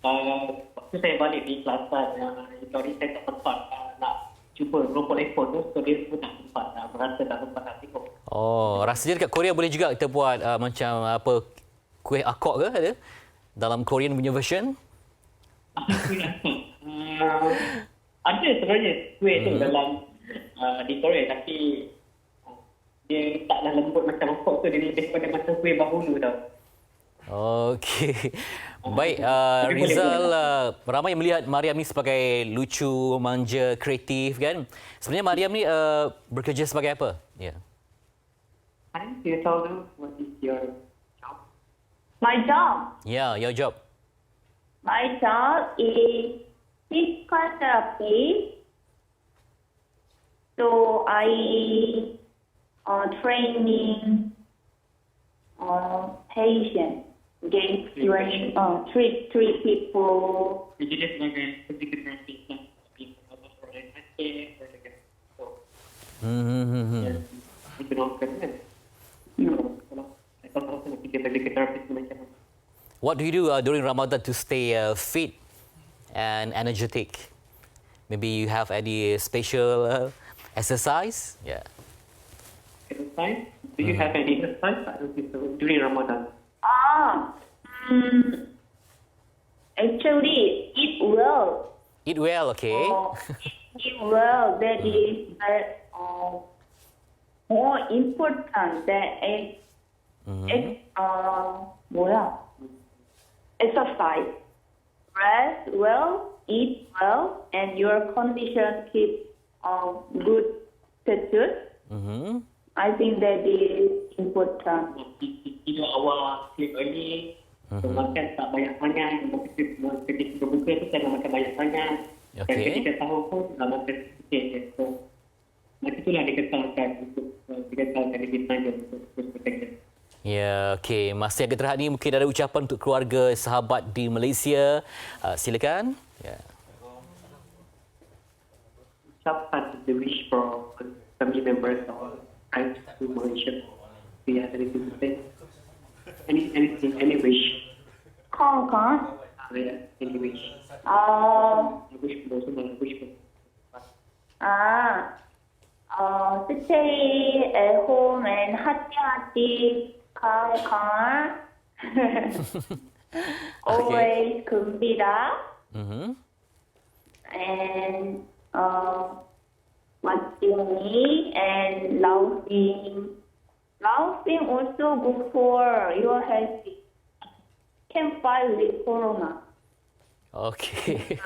Waktu saya balik di Kelantan, hari saya tak sempat nak cuba kopok lekor tu, so dia pun tak sempat, merasa tak sempat nak tengok. Oh, rasanya dekat Korea boleh juga kita buat macam apa kuih akok ke ada? Dalam Korean punya version? Ada sebenarnya kuih tu dalam di Korea, tapi dia taklah lembut macam akok tu, dia lebih pada macam kuih bahulu tau. Okey. Baik, Rizal, ramai yang melihat Mariam ni sebagai lucu, manja, kreatif kan? Sebenarnya Mariam ni bekerja sebagai apa? Ya. You tell them what is your job? My job? Yeah, your job. My job is physical therapy. So I training patient, treat people. Jadi dia sebagai physical therapist lah. Itu nonton kan? What do you do during Ramadan to stay fit and energetic? Maybe you have any special exercise? Yeah. Exercise? Do you have any exercise during Ramadan? Actually, eat well. Eat well, okay. Eat well. That is more important than exercise. Rest well, eat well, and your condition keep good status. I think that is important. Tidur awal, sleep early, makan tak banyak sangat. Ketika berbuka tu jangan makan banyak sangat. Dan Okey. ketika sahur pun makan sikit. So, macam itulah dikekalkan lebih panjang untuk berjaga. Ya, okey. Masa yang terhad ni mungkin ada ucapan untuk keluarga, sahabat di Malaysia. Silakan. Ya. Ucapan the wish for family members or friends to Malaysia. Do you have anything to say? Any wish? Con. Yeah, any wish. Wish for those who wish for. Stay at home and hati-hati, calm. Always gembira and watching me and laughing. Laughing also good for your health. Can fight with corona. Okey.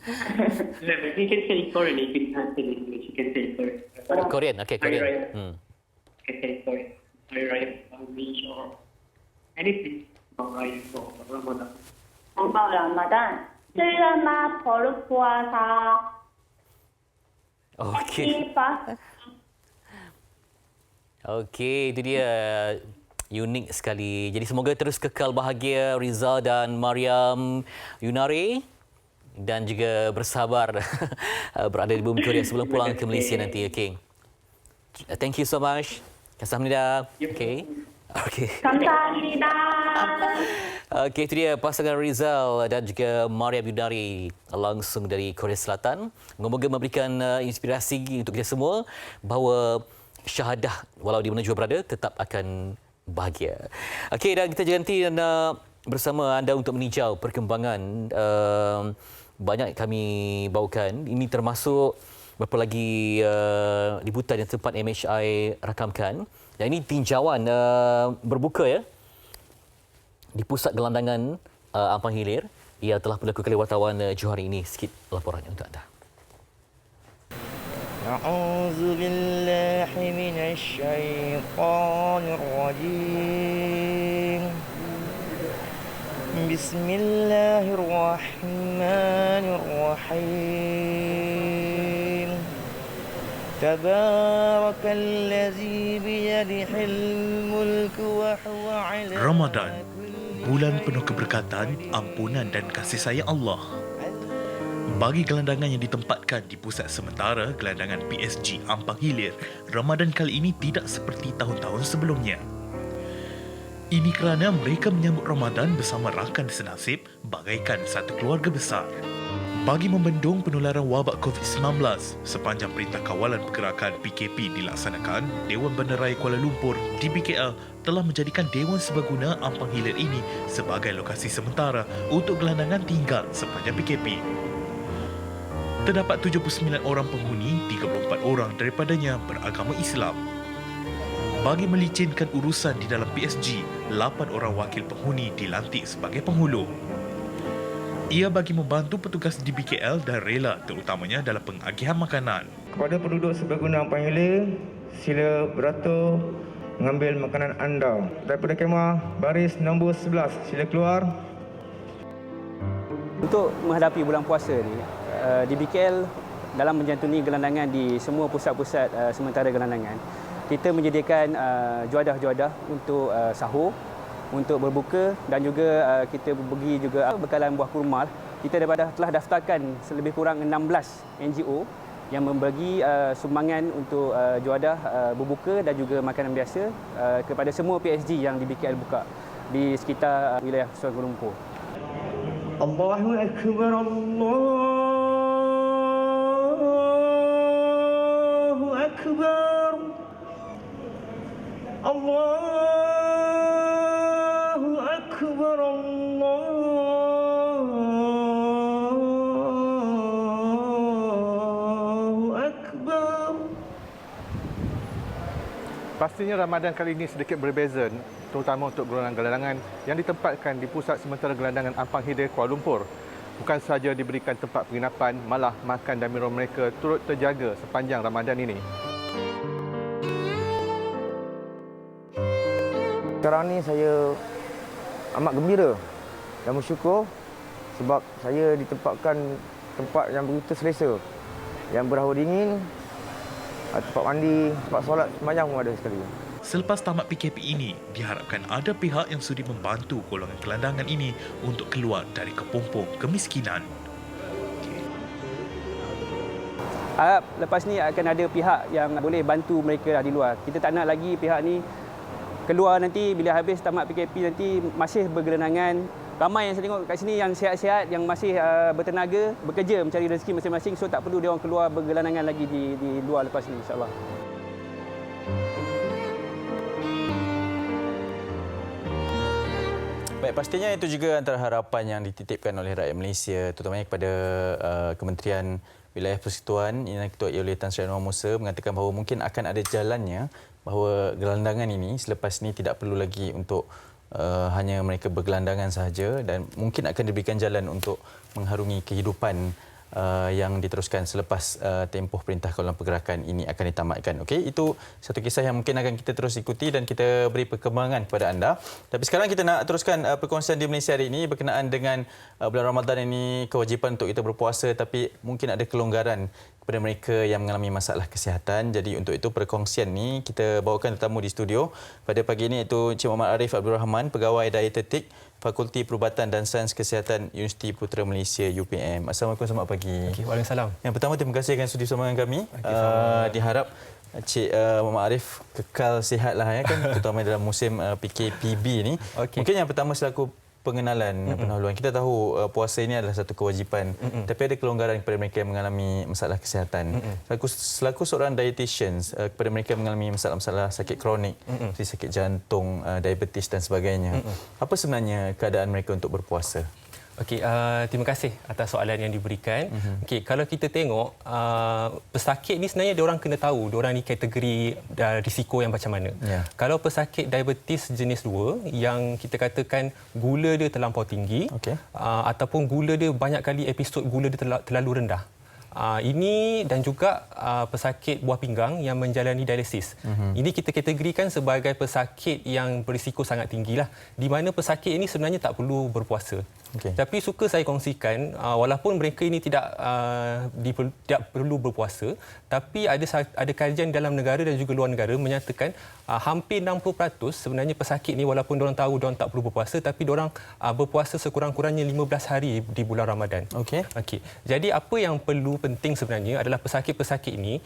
You can say Korean if you can't say English. You can say Korean. Korean. Okey, Korean. You can say Korean. Hari Raya wish or anything about Raya or Ramadan. About Ramadan. Selamat berpuasa. Okey. Okey, itu dia unik sekali. Jadi semoga terus kekal bahagia Rizal dan Mariam Yunari dan juga bersabar berada di bumi Korea sebelum pulang ke Malaysia nanti. Okey. Thank you so much. Kamsahamnida. Okey. Okey. 감사합니다. Okey, itu dia pasangan Rizal dan juga Mariam Yunari langsung dari Korea Selatan. Moga-moga memberikan inspirasi untuk kita semua bahawa syahadah walau di mana jua berada tetap akan bahagia. Okey, dan kita nanti bersama anda untuk meninjau perkembangan banyak kami bawakan. Ini termasuk berapa lagi liputan yang sempat MHI rakamkan. Dan ini tinjauan berbuka ya di pusat gelandangan Ampang Hilir. Ia telah berlaku oleh wartawan Johari ini. Sikit laporannya untuk anda. أعوذ بالله من الشيطان الرجيم بسم الله الرحمن الرحيم تبارك الذي بيده الملك وهو على Ramadan, bulan penuh keberkatan, ampunan dan kasih sayang Allah. Bagi gelandangan yang ditempatkan di pusat sementara gelandangan PSG Ampang Hilir, Ramadan kali ini tidak seperti tahun-tahun sebelumnya. Ini kerana mereka menyambut Ramadan bersama rakan senasib bagaikan satu keluarga besar. Bagi membendung penularan wabak COVID-19, sepanjang Perintah Kawalan Pergerakan PKP dilaksanakan, Dewan Bandaraya Kuala Lumpur DBKL telah menjadikan Dewan Serbaguna Ampang Hilir ini sebagai lokasi sementara untuk gelandangan tinggal sepanjang PKP. Terdapat 79 orang penghuni, 34 orang daripadanya beragama Islam. Bagi melicinkan urusan di dalam PSG, 8 orang wakil penghuni dilantik sebagai penghulu. Ia bagi membantu petugas DBKL dan rela terutamanya dalam pengagihan makanan. Kepada penduduk serbaguna Ampang Hilir, sila beratur mengambil makanan anda. Daripada kemah baris nombor 11, sila keluar. Untuk menghadapi bulan puasa ni, DBKL dalam menjantuni gelandangan di semua pusat-pusat sementara gelandangan, kita menyediakan juadah-juadah untuk sahur, untuk berbuka dan juga kita bagi juga bekalan buah kurma. Kita telah daftarkan lebih kurang 16 NGO yang membagi sumbangan untuk juadah berbuka dan juga makanan biasa kepada semua PSG yang DBKL buka di sekitar wilayah Kuala Lumpur. Allahu Akbar, Allahu Akbar, Allahu Akbar, Allahu Akbar. Pastinya Ramadan kali ini sedikit berbeza, terutama untuk gelandangan yang ditempatkan di pusat sementara gelandangan Ampang Hilir Kuala Lumpur. Bukan sahaja diberikan tempat penginapan, malah makan dan minum mereka turut terjaga sepanjang Ramadan ini. sekarang ni saya amat gembira dan bersyukur sebab saya ditempatkan tempat yang begitu selesa, yang berhawa dingin, tempat mandi, tempat solat sembahyang pun ada sekali. Selepas tamat PKP ini, diharapkan ada pihak yang sudi membantu golongan gelandangan ini untuk keluar dari kepompong kemiskinan. Harap lepas ni akan ada pihak yang boleh bantu mereka di luar. Kita tak nak lagi pihak ni keluar nanti bila habis tamat PKP nanti masih bergelandangan. Ramai yang saya tengok kat sini yang sihat-sihat, yang masih bertenaga, bekerja mencari rezeki masing-masing. So tak perlu dia orang keluar bergelandangan lagi di luar lepas ni, insya-Allah. Baik, pastinya itu juga antara harapan yang dititipkan oleh rakyat Malaysia, terutamanya kepada Kementerian Wilayah Persekutuan yang ketua oleh Tan Sri Anwar Musa, mengatakan bahawa mungkin akan ada jalannya bahawa gelandangan ini selepas ini tidak perlu lagi untuk hanya mereka bergelandangan sahaja dan mungkin akan diberikan jalan untuk mengharungi kehidupan yang diteruskan selepas tempoh Perintah Kawalan Pergerakan ini akan ditamatkan. Okey, itu satu kisah yang mungkin akan kita terus ikuti dan kita beri perkembangan kepada anda. Tapi sekarang kita nak teruskan perkongsian di Malaysia hari ini berkenaan dengan bulan Ramadan ini, kewajipan untuk kita berpuasa tapi mungkin ada kelonggaran kepada mereka yang mengalami masalah kesihatan. Jadi untuk itu perkongsian ni kita bawakan tetamu di studio pada pagi ini iaitu Encik Muhammad Arif Abdul Rahman, Pegawai Dietetik Fakulti Perubatan dan Sains Kesihatan Universiti Putra Malaysia UPM. Assalamualaikum, selamat pagi. Okay, waalaikumsalam. Yang pertama, terima kasih kerana sudi bersama dengan kami. Diharap Encik Muhammad Arif kekal sihatlah ya kan, terutama dalam musim PKPB ni. Okay. Mungkin yang pertama selaku pengenalan pendahuluan. Kita tahu puasa ini adalah satu kewajipan, tapi ada kelonggaran kepada mereka yang mengalami masalah kesihatan. Selaku seorang dietitian kepada mereka yang mengalami masalah-masalah sakit kronik, seperti sakit jantung, diabetes dan sebagainya. Apa sebenarnya keadaan mereka untuk berpuasa? Okey, terima kasih atas soalan yang diberikan. Okey, kalau kita tengok pesakit ni sebenarnya diorang kena tahu diorang ni kategori risiko yang macam mana. Kalau pesakit diabetes jenis 2 yang kita katakan gula dia terlampau tinggi, ataupun gula dia banyak kali episod gula dia terlalu rendah. Ini dan juga pesakit buah pinggang yang menjalani dialisis. Ini kita kategorikan sebagai pesakit yang berisiko sangat tinggilah, di mana pesakit ini sebenarnya tak perlu berpuasa. Tapi suka saya kongsikan, walaupun mereka ini tidak perlu berpuasa, tapi ada kajian dalam negara dan juga luar negara menyatakan hampir 60% sebenarnya pesakit ini walaupun diorang tahu diorang tak perlu berpuasa, tapi diorang berpuasa sekurang-kurangnya 15 hari di bulan Ramadan. Okey. Jadi apa yang perlu penting sebenarnya adalah pesakit-pesakit ini,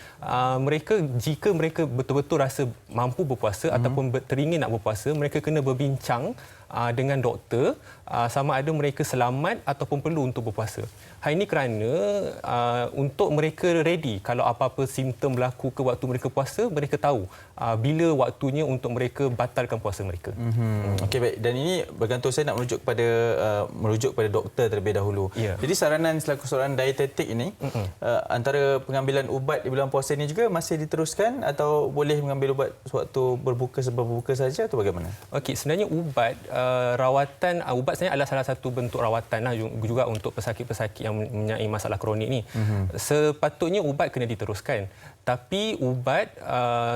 jika mereka betul-betul rasa mampu berpuasa ataupun teringin nak berpuasa, mereka kena berbincang dengan doktor sama ada mereka selamat ataupun perlu untuk berpuasa. Hal ini kerana untuk mereka ready kalau apa-apa simptom berlaku ke waktu mereka puasa, mereka tahu bila waktunya untuk mereka batalkan puasa mereka. Okey, baik. Dan ini bergantung, saya nak merujuk kepada doktor terlebih dahulu. Jadi saranan selaku seorang dietetik ini, antara pengambilan ubat di bulan puasa ini juga masih diteruskan atau boleh mengambil ubat sewaktu berbuka sebab berbuka saja atau bagaimana? Okey, sebenarnya ubat ubat sebenarnya adalah salah satu bentuk rawatan juga untuk pesakit-pesakit yang mempunyai masalah kronik ni. Sepatutnya ubat kena diteruskan. Tapi ubat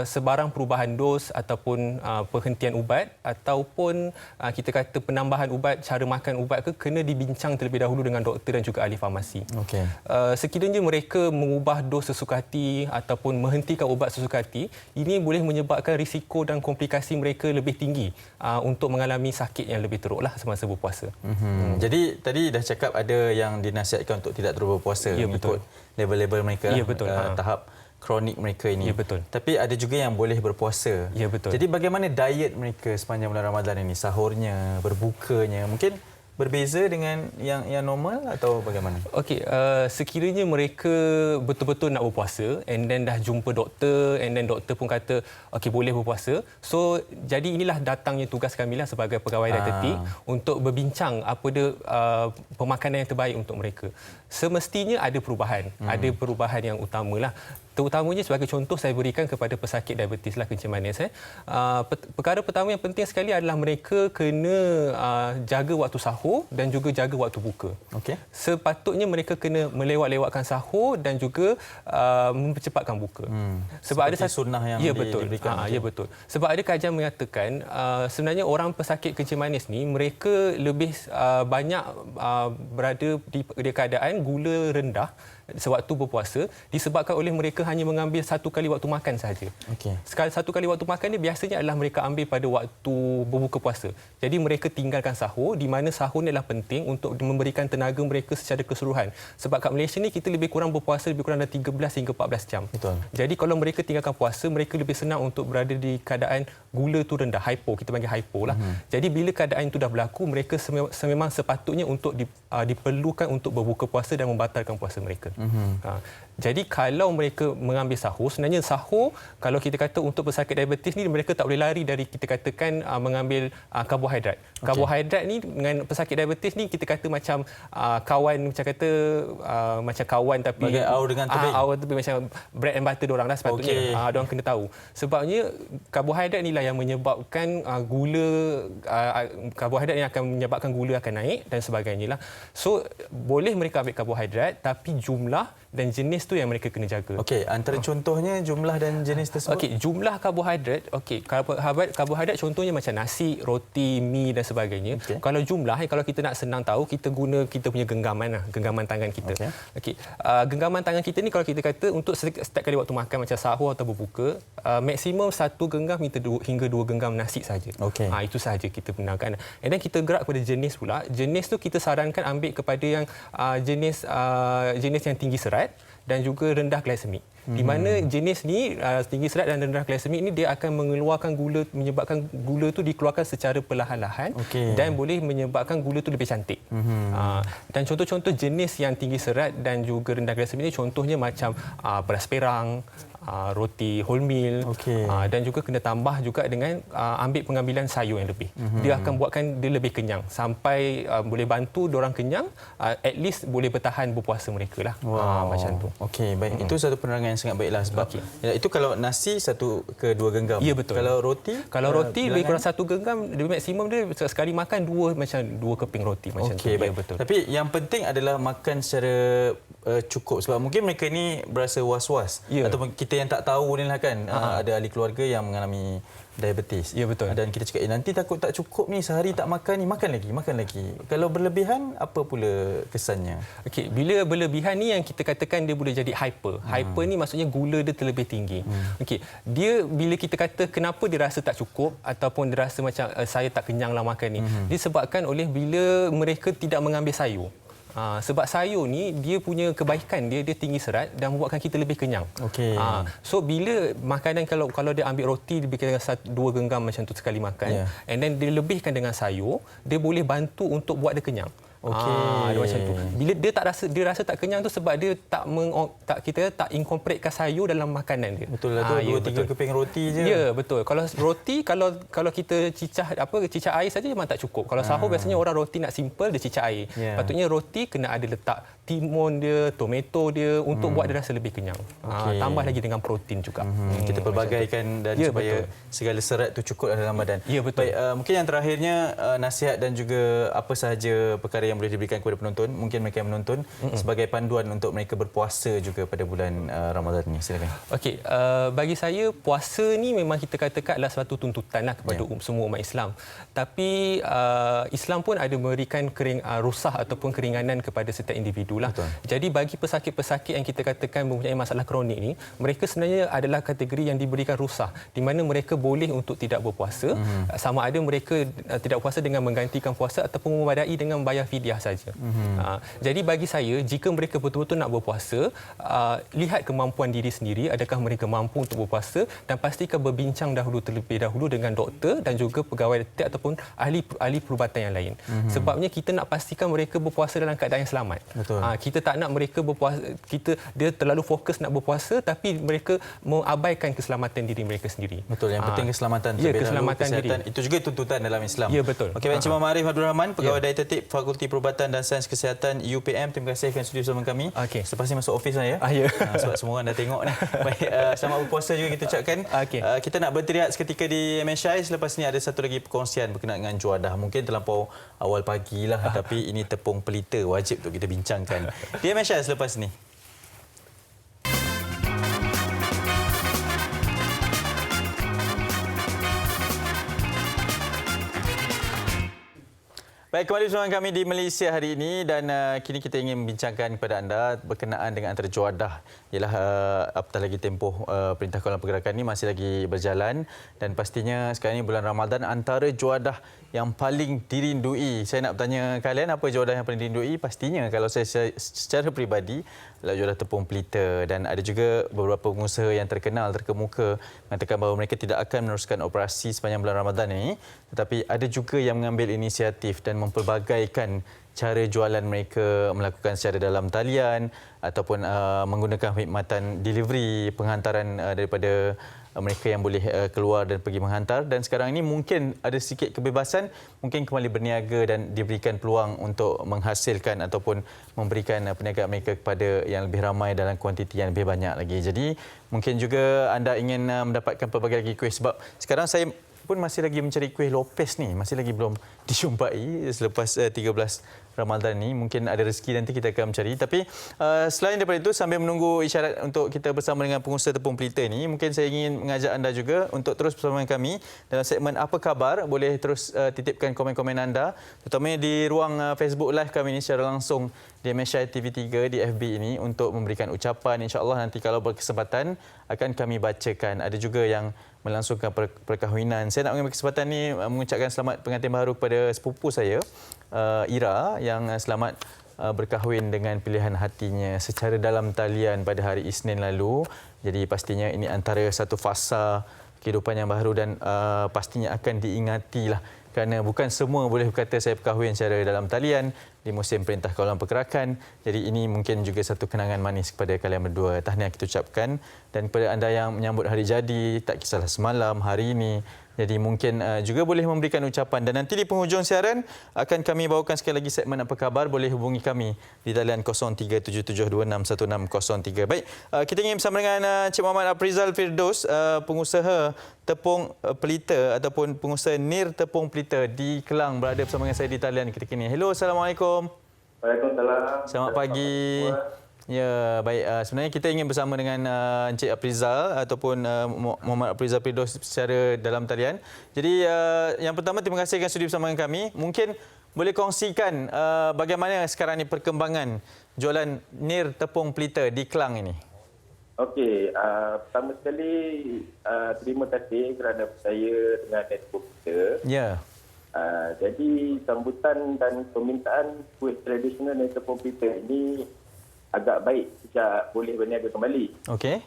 sebarang perubahan dos ataupun penghentian ubat ataupun kita kata penambahan ubat, cara makan ubat kena dibincang terlebih dahulu dengan doktor dan juga ahli farmasi. Sekiranya mereka mengubah dos sesuka hati ataupun menghentikan ubat sesuka hati, ini boleh menyebabkan risiko dan komplikasi mereka lebih tinggi untuk mengalami sakit yang lebih teruklah semasa berpuasa. Jadi tadi dah cakap ada yang dinasihatkan untuk tidak terus berpuasa, ikut level-level mereka, tahap kronik mereka ini. Tapi ada juga yang boleh berpuasa. Jadi bagaimana diet mereka sepanjang bulan Ramadan ini? Sahurnya, berbukanya, mungkin berbeza dengan yang normal atau bagaimana? Okey, sekiranya mereka betul-betul nak berpuasa and then dah jumpa doktor and then doktor pun kata okey boleh berpuasa. So jadi inilah datangnya tugas kami lah sebagai pegawai dietetik untuk berbincang apa dia pemakanan yang terbaik untuk mereka. Semestinya ada perubahan, ada perubahan yang utamalah. Terutamanya sebagai contoh saya berikan kepada pesakit diabetes lah, kencing manis. Perkara pertama yang penting sekali adalah mereka kena jaga waktu sahur dan juga jaga waktu buka. Sepatutnya mereka kena melewat-lewatkan sahur dan juga mempercepatkan buka. Sebab seperti ada sunnah yang diberikan. Ya, betul. Sebab ada kajian mengatakan sebenarnya orang pesakit kencing manis ni mereka lebih banyak berada di keadaan gula rendah sewaktu berpuasa disebabkan oleh mereka hanya mengambil satu kali waktu makan sahaja. Satu kali waktu makan ni biasanya adalah mereka ambil pada waktu berbuka puasa. Jadi mereka tinggalkan sahur, di mana sahur ni adalah penting untuk memberikan tenaga mereka secara keseluruhan. Sebab kat Malaysia ni kita lebih kurang berpuasa lebih kurang dari 13 hingga 14 jam. Jadi kalau mereka tinggalkan puasa, mereka lebih senang untuk berada di keadaan gula tu rendah, hypo, kita panggil hypo lah. Jadi bila keadaan itu dah berlaku, mereka memang sepatutnya untuk diperlukan untuk berbuka puasa dan membatalkan puasa mereka. Jadi kalau mereka mengambil sahur, sebenarnya sahur kalau kita kata untuk pesakit diabetes ni mereka tak boleh lari dari kita katakan mengambil karbohidrat. Karbohidrat ni dengan pesakit diabetes ni kita kata macam kawan, macam kata macam kawan tapi bagai aur dengan tebing. Aur tebing macam bread and butter diorang dah sepatutnya. Diorang kena tahu. Sebabnya karbohidrat inilah yang menyebabkan karbohidrat yang akan menyebabkan gula akan naik dan sebagainya lah. So boleh mereka ambil karbohidrat tapi jumlah dan jenis tu yang mereka kena jaga. Antara contohnya jumlah dan jenis tersebut. Jumlah karbohidrat. Karbohidrat contohnya macam nasi, roti, mi dan sebagainya. Kalau jumlah, kalau kita nak senang tahu, kita guna kita punya genggaman lah, genggaman tangan kita. Genggaman tangan kita ni kalau kita kata untuk setiap kali waktu makan macam sahur atau berbuka, maksimum 1 genggam hingga 2 genggam nasi saja. Itu sahaja kita benarkan. And then kita gerak kepada jenis pula. Jenis tu kita sarankan ambil kepada yang jenis yang tinggi serat dan juga rendah gliksemik. Di mana jenis ni tinggi serat dan rendah gliksemik ni dia akan mengeluarkan gula, menyebabkan gula tu dikeluarkan secara perlahan-lahan dan boleh menyebabkan gula tu lebih cantik. Dan contoh-contoh jenis yang tinggi serat dan juga rendah gliksemik ni contohnya macam beras perang, roti wholemeal dan juga kena tambah juga dengan ambil pengambilan sayur yang lebih. Dia akan buatkan dia lebih kenyang sampai boleh bantu diorang kenyang, at least boleh bertahan berpuasa mereka lah. Macam tu. Baik. Itu satu penerangan yang sangat baiklah sebab itu kalau nasi 1 ke 2 genggam. Ya, betul. Kalau roti? Kalau roti lebih kurang 1 genggam, dia maksimum dia sekali makan 2 keping roti macam tu. Baik. Betul. Tapi yang penting adalah makan secara cukup sebab mungkin mereka ni berasa was-was ataupun kita yang tak tahu ni lah kan ada ahli keluarga yang mengalami diabetes. Ya, betul. Dan kita cakap nanti takut tak cukup ni, sehari tak makan ni, makan lagi. Kalau berlebihan apa pula kesannya? Bila berlebihan ni yang kita katakan dia boleh jadi hyper. Hyper ni maksudnya gula dia terlebih tinggi. Dia bila kita kata kenapa dia rasa tak cukup ataupun dia rasa macam saya tak kenyanglah makan ni. Disebabkan oleh bila mereka tidak mengambil sayur. Sebab sayur ni dia punya kebaikan dia tinggi serat dan membuatkan kita lebih kenyang. So bila makanan kalau dia ambil roti lebih kurang 2 genggam macam tu sekali makan, and then dia lebihkan dengan sayur, dia boleh bantu untuk buat dia kenyang. Dia macam tu. Bila dia rasa tak kenyang tu sebab dia tak incorporatekan sayur dalam makanan dia. Betul lah tu, 2-3 keping roti je. Ya, betul. Kalau roti kalau kita cicah air saja memang tak cukup. Kalau sahur biasanya orang roti nak simple dia cicah air. Patutnya roti kena ada letak timun dia, tomato dia untuk buat dia rasa lebih kenyang. Tambah lagi dengan protein juga. Kita pelbagaikan dan supaya segala serat tu cukup dalam badan. Ya, betul. Baik, mungkin yang terakhirnya nasihat dan juga apa sahaja perkara yang boleh diberikan kepada penonton, mungkin mereka yang menonton sebagai panduan untuk mereka berpuasa juga pada bulan Ramadan ni. Silakan. Bagi saya puasa ni memang kita katakan adalah suatu tuntutan lah kepada semua umat Islam. Tapi Islam pun ada memberikan rusah ataupun keringanan kepada setiap individu lah. Jadi bagi pesakit-pesakit yang kita katakan mempunyai masalah kronik ni, mereka sebenarnya adalah kategori yang diberikan rusah di mana mereka boleh untuk tidak berpuasa, sama ada mereka tidak puasa dengan menggantikan puasa ataupun memadai dengan bayar fidyah saja. Jadi bagi saya, jika mereka betul-betul nak berpuasa, lihat kemampuan diri sendiri, adakah mereka mampu untuk berpuasa, dan pastikan berbincang terlebih dahulu dengan doktor dan juga pegawai detik ataupun ahli perubatan yang lain. Sebabnya kita nak pastikan mereka berpuasa dalam keadaan yang selamat. Kita tak nak mereka berpuasa, dia terlalu fokus nak berpuasa tapi mereka mengabaikan keselamatan diri mereka sendiri. Betul, yang penting keselamatan. Keselamatan diri. Itu juga tuntutan dalam Islam. Ya, betul. Okey, Encik Muhammad Arif Abdul Rahman, pegawai dietetik Fakulti Fakulti Perubatan dan Sains Kesihatan UPM. Terima kasih kerana sudi bersama kami. Selepas ni masuk office lah ya. Ya. Sebab semua orang dah tengok ni. Baik, selamat berpuasa juga kita ucapkan. Kita nak berhenti rehat seketika di MSI. Selepas ni ada satu lagi perkongsian berkenaan dengan juadah. Mungkin terlampau awal pagi lah, tapi ini tepung pelita wajib untuk kita bincangkan. Di MSI selepas ni. Baik, kembali bersama kami di Malaysia hari ini dan kini kita ingin membincangkan kepada anda berkenaan dengan antara juadah. Ialah apatah lagi tempoh Perintah Kawalan Pergerakan ini masih lagi berjalan dan pastinya sekarang ini bulan Ramadan antara juadah yang paling dirindui. Saya nak bertanya kalian apa juadah yang paling dirindui? Pastinya kalau saya secara peribadi adalah juadah tepung pelita dan ada juga beberapa pengusaha yang terkenal terkemuka mengatakan bahawa mereka tidak akan meneruskan operasi sepanjang bulan Ramadan ini, tetapi ada juga yang mengambil inisiatif dan mempelbagaikan cara jualan mereka, melakukan secara dalam talian ataupun menggunakan perkhidmatan delivery, penghantaran daripada mereka yang boleh keluar dan pergi menghantar. Dan sekarang ini mungkin ada sedikit kebebasan, mungkin kembali berniaga dan diberikan peluang untuk menghasilkan ataupun memberikan perniagaan mereka kepada yang lebih ramai dalam kuantiti yang lebih banyak lagi. Jadi mungkin juga anda ingin mendapatkan pelbagai lagi kuih, sebab sekarang saya pun masih lagi mencari kuih Lopez ni, masih lagi belum dijumpai selepas 13 Ramadan ni. Mungkin ada rezeki nanti kita akan mencari. Tapi selain daripada itu, sambil menunggu isyarat untuk kita bersama dengan pengusaha tepung pelita ni, mungkin saya ingin mengajak anda juga untuk terus bersama dengan kami dalam segmen Apa Khabar. Boleh terus titipkan komen-komen anda, terutamanya di ruang Facebook Live kami ni secara langsung di MSI TV3 di FB ini untuk memberikan ucapan. InsyaAllah nanti kalau berkesempatan akan kami bacakan. Ada juga yang melangsungkan perkahwinan. Saya nak mengambil kesempatan ini mengucapkan selamat pengantin baru kepada sepupu saya, Ira, yang selamat berkahwin dengan pilihan hatinya secara dalam talian pada hari Isnin lalu. Jadi pastinya ini antara satu fasa kehidupan yang baru dan pastinya akan diingatilah, kerana bukan semua boleh berkata saya berkahwin secara dalam talian di musim Perintah Kawalan Pergerakan. Jadi ini mungkin juga satu kenangan manis kepada kalian berdua. Tahniah kita ucapkan. Dan kepada anda yang menyambut hari jadi, tak kisahlah semalam, hari ini, jadi mungkin juga boleh memberikan ucapan. Dan nanti di penghujung siaran akan kami bawakan sekali lagi segmen Apa Khabar. Boleh hubungi kami di talian 0377261603. Baik, kita ingin bersama dengan Cik Muhammad Aprizal Firdaus, pengusaha tepung pelita ataupun pengusaha nir tepung pelita di Kelang, berada bersama dengan saya di talian ketika ini. Hello, Assalamualaikum. Waalaikumsalam. Selamat pagi. Ya, baik. Sebenarnya kita ingin bersama dengan Encik Aprizal ataupun Muhammad Aprizal Firdaus secara dalam talian. Jadi yang pertama, terima kasih kerana sudi bersama dengan kami. Mungkin boleh kongsikan bagaimana sekarang ini perkembangan jualan nir tepung pelita di Kelang ini? Okey, pertama sekali terima kasih kerana percaya dengan nir tepung pelita. Ya. Jadi sambutan dan permintaan kuih tradisional nir tepung pelita ini agak baik sejak boleh berniaga kembali. Okey.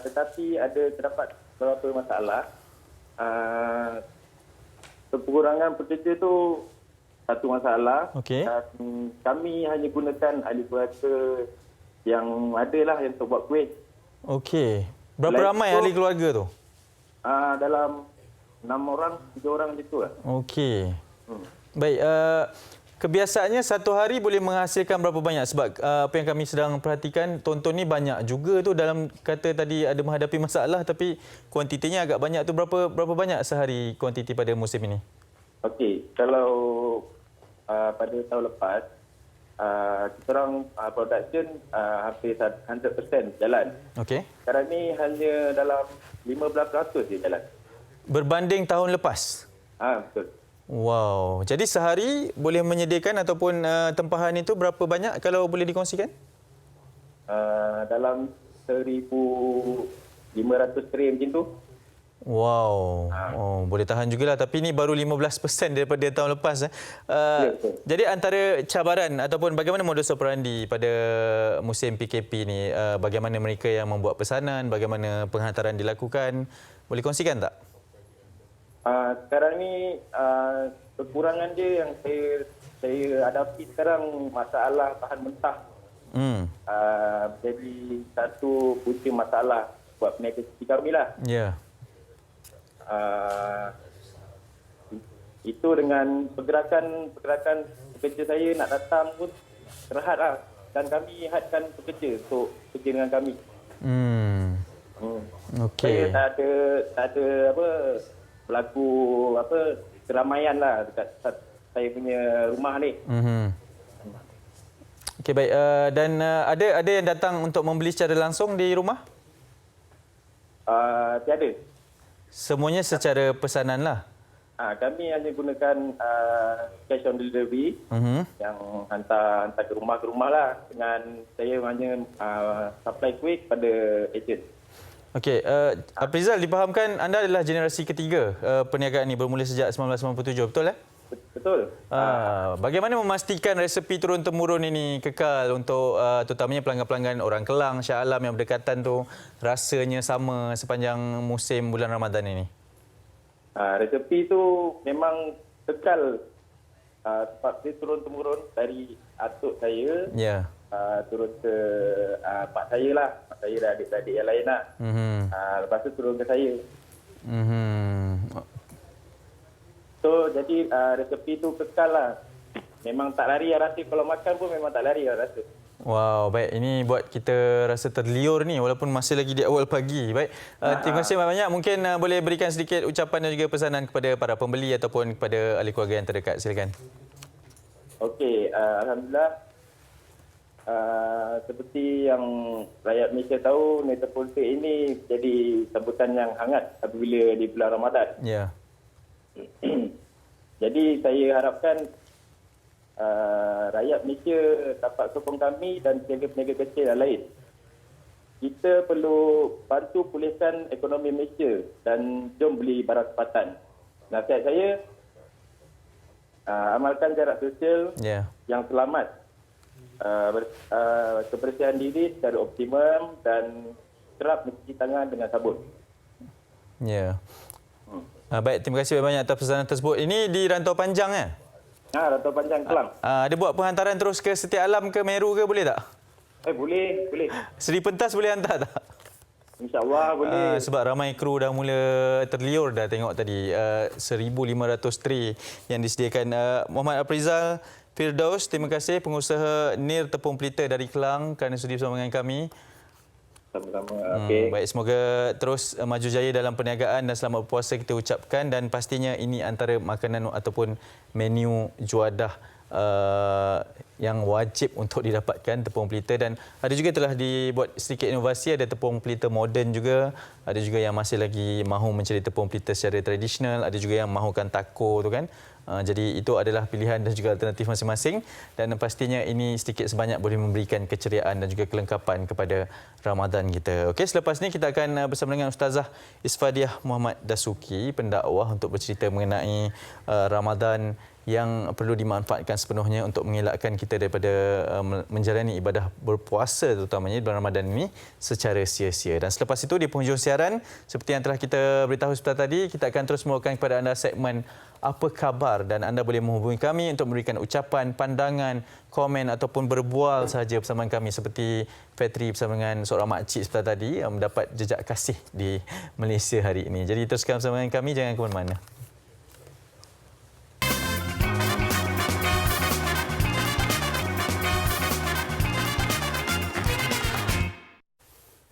Tetapi terdapat beberapa masalah. Kekurangan pekerja itu satu masalah. Okey. Kami hanya gunakan ahli keluarga yang adalah yang untuk buat kuih. Okey. Berapa ramai ahli keluarga tu? Dalam 6 orang, 7 orang macam tu lah. Okey. Baik. Kebiasaannya satu hari boleh menghasilkan berapa banyak? Sebab apa yang kami sedang perhatikan, tonton ni banyak juga tu, dalam kata tadi ada menghadapi masalah tapi kuantitinya agak banyak tu. Berapa banyak sehari kuantiti pada musim ini? Okey, kalau pada tahun lepas kita orang production hampir 100% jalan. Okey. Sekarang ni hanya dalam 15% je jalan. Berbanding tahun lepas? Betul. Wow. Jadi sehari boleh menyediakan ataupun tempahan itu berapa banyak kalau boleh dikongsikan? Dalam 1,500 tray macam tu. Wow. Boleh tahan jugalah. Tapi ini baru 15% daripada tahun lepas. Jadi antara cabaran ataupun bagaimana modus operandi pada musim PKP ni? Bagaimana mereka yang membuat pesanan? Bagaimana penghantaran dilakukan? Boleh kongsikan tak? Sekarang ni kekurangan dia yang saya hadapi sekarang masalah bahan mentah. Jadi satu punca masalah buat peniaga seperti kami lah. Ya. Itu dengan pergerakan pekerja saya nak datang pun terhad lah. Dan kami hadkan pekerja untuk kerja dengan kami. Okey. Saya tak ada apa berlaku keramaian lah dekat saya punya rumah ni. Okey, baik. Dan ada yang datang untuk membeli secara langsung di rumah? Tiada. Semuanya secara pesanan lah? Kami hanya gunakan cash on delivery yang hantar ke rumah lah, dengan saya hanya supply kuih pada ejen. Okey, Aprizal, difahamkan anda adalah generasi ketiga perniagaan ini bermula sejak 1997, betul Betul. Bagaimana memastikan resepi turun-temurun ini kekal untuk terutamanya pelanggan-pelanggan orang Kelang, Shah Alam yang berdekatan tu rasanya sama sepanjang musim bulan Ramadan ini? Resepi tu memang kekal sebab dia turun-temurun dari atuk saya, turun ke pak saya lah, pak saya dan adik-adik yang lain lah. Lepas tu turun ke saya. So jadi resepi tu kekal lah. Memang tak lari rasa, kalau makan pun memang tak lari rasa. Wow, baik. Ini buat kita rasa terliur ni walaupun masih lagi di awal pagi. Baik. Terima kasih banyak. Mungkin boleh berikan sedikit ucapan dan juga pesanan kepada para pembeli ataupun kepada ahli keluarga yang terdekat. Silakan. Okey, alhamdulillah. Seperti yang rakyat Malaysia tahu, Neta Politik ini jadi sambutan yang hangat apabila di bulan Ramadan. Ya. Jadi saya harapkan rakyat Malaysia dapat sokong kami dan peniaga-peniaga kecil yang lain. Kita perlu bantu pulihkan ekonomi Malaysia dan jom beli barang tempatan. Nasihat saya, amalkan jarak sosial yang selamat, kebersihan diri secara optimum dan kerap mencuci tangan dengan sabun. Ya. Baik, terima kasih banyak atas pesanan tersebut. Ini di Rantau Panjang Rantau Panjang Kelang. Ada buat penghantaran terus ke Setia Alam ke Meru ke, boleh tak? Boleh. Seri Pentas boleh hantar tak? InsyaAllah boleh. Sebab ramai kru dah mula terliur dah tengok tadi. 1,500 tray yang disediakan. Muhammad Aprizal Firdaus, terima kasih, pengusaha Nir Tepung Pelita dari Kelang kerana sudi bersama dengan kami. Sama-sama. Okay. Baik, semoga terus maju jaya dalam perniagaan dan selamat berpuasa kita ucapkan, dan pastinya ini antara makanan ataupun menu juadah yang wajib untuk didapatkan, tepung pelita. Dan ada juga telah dibuat sedikit inovasi, ada tepung pelita moden juga, ada juga yang masih lagi mahu mencari tepung pelita secara tradisional, ada juga yang mahukan tako tu kan. Jadi itu adalah pilihan dan juga alternatif masing-masing, dan pastinya ini sedikit sebanyak boleh memberikan keceriaan dan juga kelengkapan kepada Ramadan kita. Okey, selepas ini kita akan bersama dengan Ustazah Isfadiah Muhammad Dasuki, pendakwah, untuk bercerita mengenai Ramadan yang perlu dimanfaatkan sepenuhnya untuk mengelakkan kita daripada menjalani ibadah berpuasa terutamanya di bulan Ramadan ini secara sia-sia. Dan selepas itu di penghujung siaran, seperti yang telah kita beritahu sebentar tadi, kita akan terus membawakan kepada anda segmen Apa Khabar, dan anda boleh menghubungi kami untuk memberikan ucapan, pandangan, komen ataupun berbual sahaja bersama kami, seperti Petri bersama dengan seorang makcik sebentar tadi mendapat jejak kasih di Malaysia hari ini. Jadi teruskan bersama dengan kami, jangan ke mana-mana.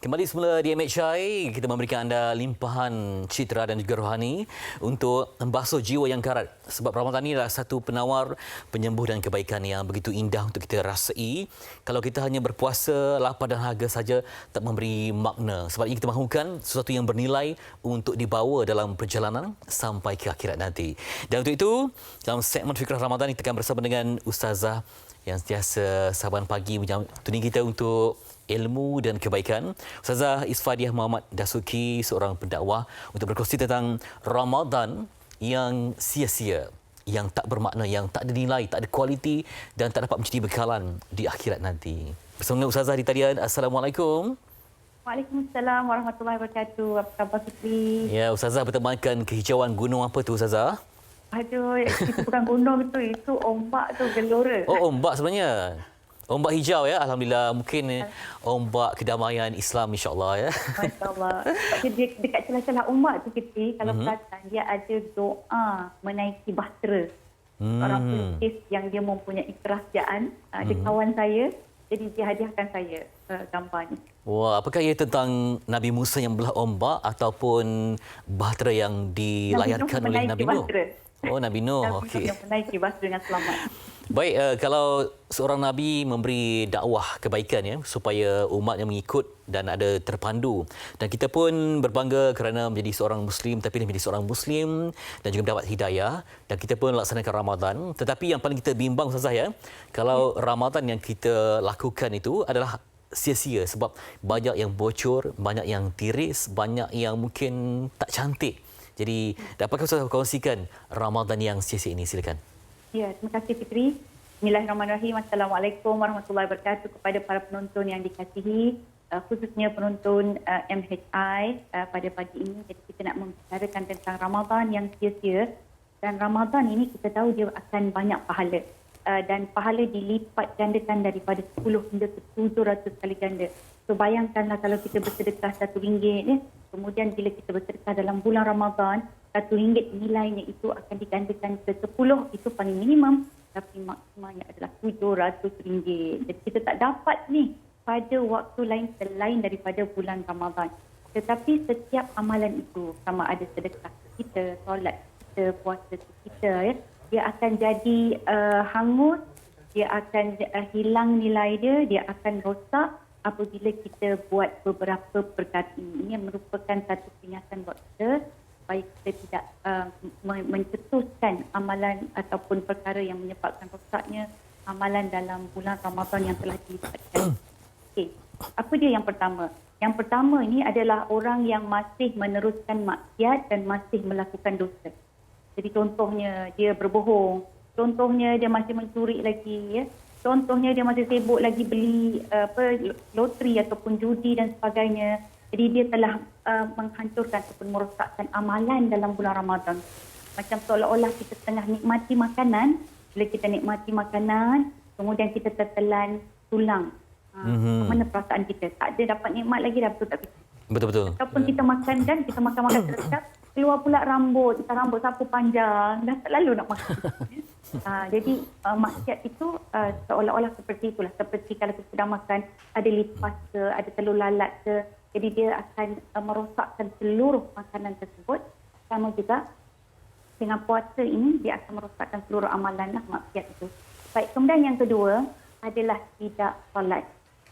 Kembali semula di MHI, kita memberikan anda limpahan citra dan juga rohani untuk membasuh jiwa yang karat. Sebab Ramadan ini adalah satu penawar penyembuh dan kebaikan yang begitu indah untuk kita rasai. Kalau kita hanya berpuasa, lapar dan haga saja, tak memberi makna. Sebab ini kita mahukan sesuatu yang bernilai untuk dibawa dalam perjalanan sampai ke akhirat nanti. Dan untuk itu, dalam segmen Fikrah Ramadan, kita akan bersama dengan Ustazah yang sentiasa saban pagi tuding kita untuk ilmu dan kebaikan. Ustazah Isfadiah Muhammad Dasuki, seorang pendakwah, untuk berkongsi tentang Ramadan yang sia-sia, yang tak bermakna, yang tak ada nilai, tak ada kualiti dan tak dapat menjadi bekalan di akhirat nanti. Bersama dengan Ustazah di talian. Assalamualaikum. Waalaikumsalam warahmatullahi wabarakatuh. Apa khabar Fitri? Ya, Ustazah bertemankan kehijauan gunung apa tu, Ustazah? Aduh, itu bukan gunung itu ombak tu, gelora. Oh, ombak sebenarnya. Ombak hijau ya, alhamdulillah. Mungkin ombak kedamaian Islam, insya-Allah ya. Masya-Allah. Dekat celah-celah ombak tu kita kalau perasan dia ada doa menaiki bahtera. Seorang pelukis yang dia mempunyai kerahsiaan. Dia kawan saya. Jadi dia hadiahkan saya gambar ni. Wah, apakah ia tentang Nabi Musa yang belah ombak ataupun bahtera yang dilayarkan oleh Nabi Nuh? Oh, Nabi Nuh. Okey. Yang menaiki bahtera dengan selamat. Baik, kalau seorang Nabi memberi dakwah kebaikan ya, supaya umatnya mengikut dan ada terpandu. Dan kita pun berbangga kerana menjadi seorang Muslim, tapi menjadi seorang Muslim dan juga mendapat hidayah. Dan kita pun laksanakan Ramadan. Tetapi yang paling kita bimbang Ustazah ya, kalau Ramadan yang kita lakukan itu adalah sia-sia sebab banyak yang bocor, banyak yang tiris, banyak yang mungkin tak cantik. Jadi, dapatkah Ustazah kongsikan Ramadan yang sia-sia ini? Silakan. Ya, terima kasih Fitri. Bismillahirrahmanirrahim. Assalamualaikum warahmatullahi wabarakatuh kepada para penonton yang dikasihi, khususnya penonton MHI pada pagi ini. Jadi kita nak membicarakan tentang Ramadan yang sia-sia. Dan Ramadan ini kita tahu dia akan banyak pahala. Dan pahala dilipat gandakan daripada 10 hingga ke 700 kali ganda. So bayangkanlah kalau kita bersedekah RM1, ya, kemudian bila kita bersedekah dalam bulan Ramadan, RM1 nilainya itu akan digandakan ke 10, itu paling minimum, tapi maksimalnya adalah RM700. Jadi kita tak dapat ni pada waktu lain selain daripada bulan Ramadan. Tetapi setiap amalan itu, sama ada sedekah kita, solat kita, puasa kita, ya, dia akan jadi hangus, dia akan hilang nilai dia akan rosak apabila kita buat beberapa perkara ini. Ini merupakan satu peringatan buat kita supaya kita tidak mencetuskan amalan ataupun perkara yang menyebabkan rosaknya amalan dalam bulan Ramadan yang telah dilipatkan. Okey, apa dia yang pertama? Yang pertama ini adalah orang yang masih meneruskan maksiat dan masih melakukan dosa. Jadi contohnya dia berbohong, contohnya dia masih mencuri lagi, ya. Contohnya dia masih sibuk lagi beli loteri ataupun judi dan sebagainya. Jadi dia telah menghancurkan ataupun merosakkan amalan dalam bulan Ramadan. Macam seolah-olah kita tengah nikmati makanan, bila kita nikmati makanan, kemudian kita tertelan tulang. Mana perasaan kita? Tak ada dapat nikmat lagi dah, betul tak? Betul-betul. Ataupun kita makan dan kita makan sedap, keluar pula rambut, kita rambut sapu panjang, dah tak lalu nak makan. Jadi maksiat itu seolah-olah seperti itulah. Seperti kalau kita sedang makan, ada lipas ke, ada telur lalat ke, jadi dia akan merosakkan seluruh makanan tersebut. Sama juga dengan puasa ini, dia akan merosakkan seluruh amalan maksiat itu. Baik, kemudian yang kedua adalah tidak solat.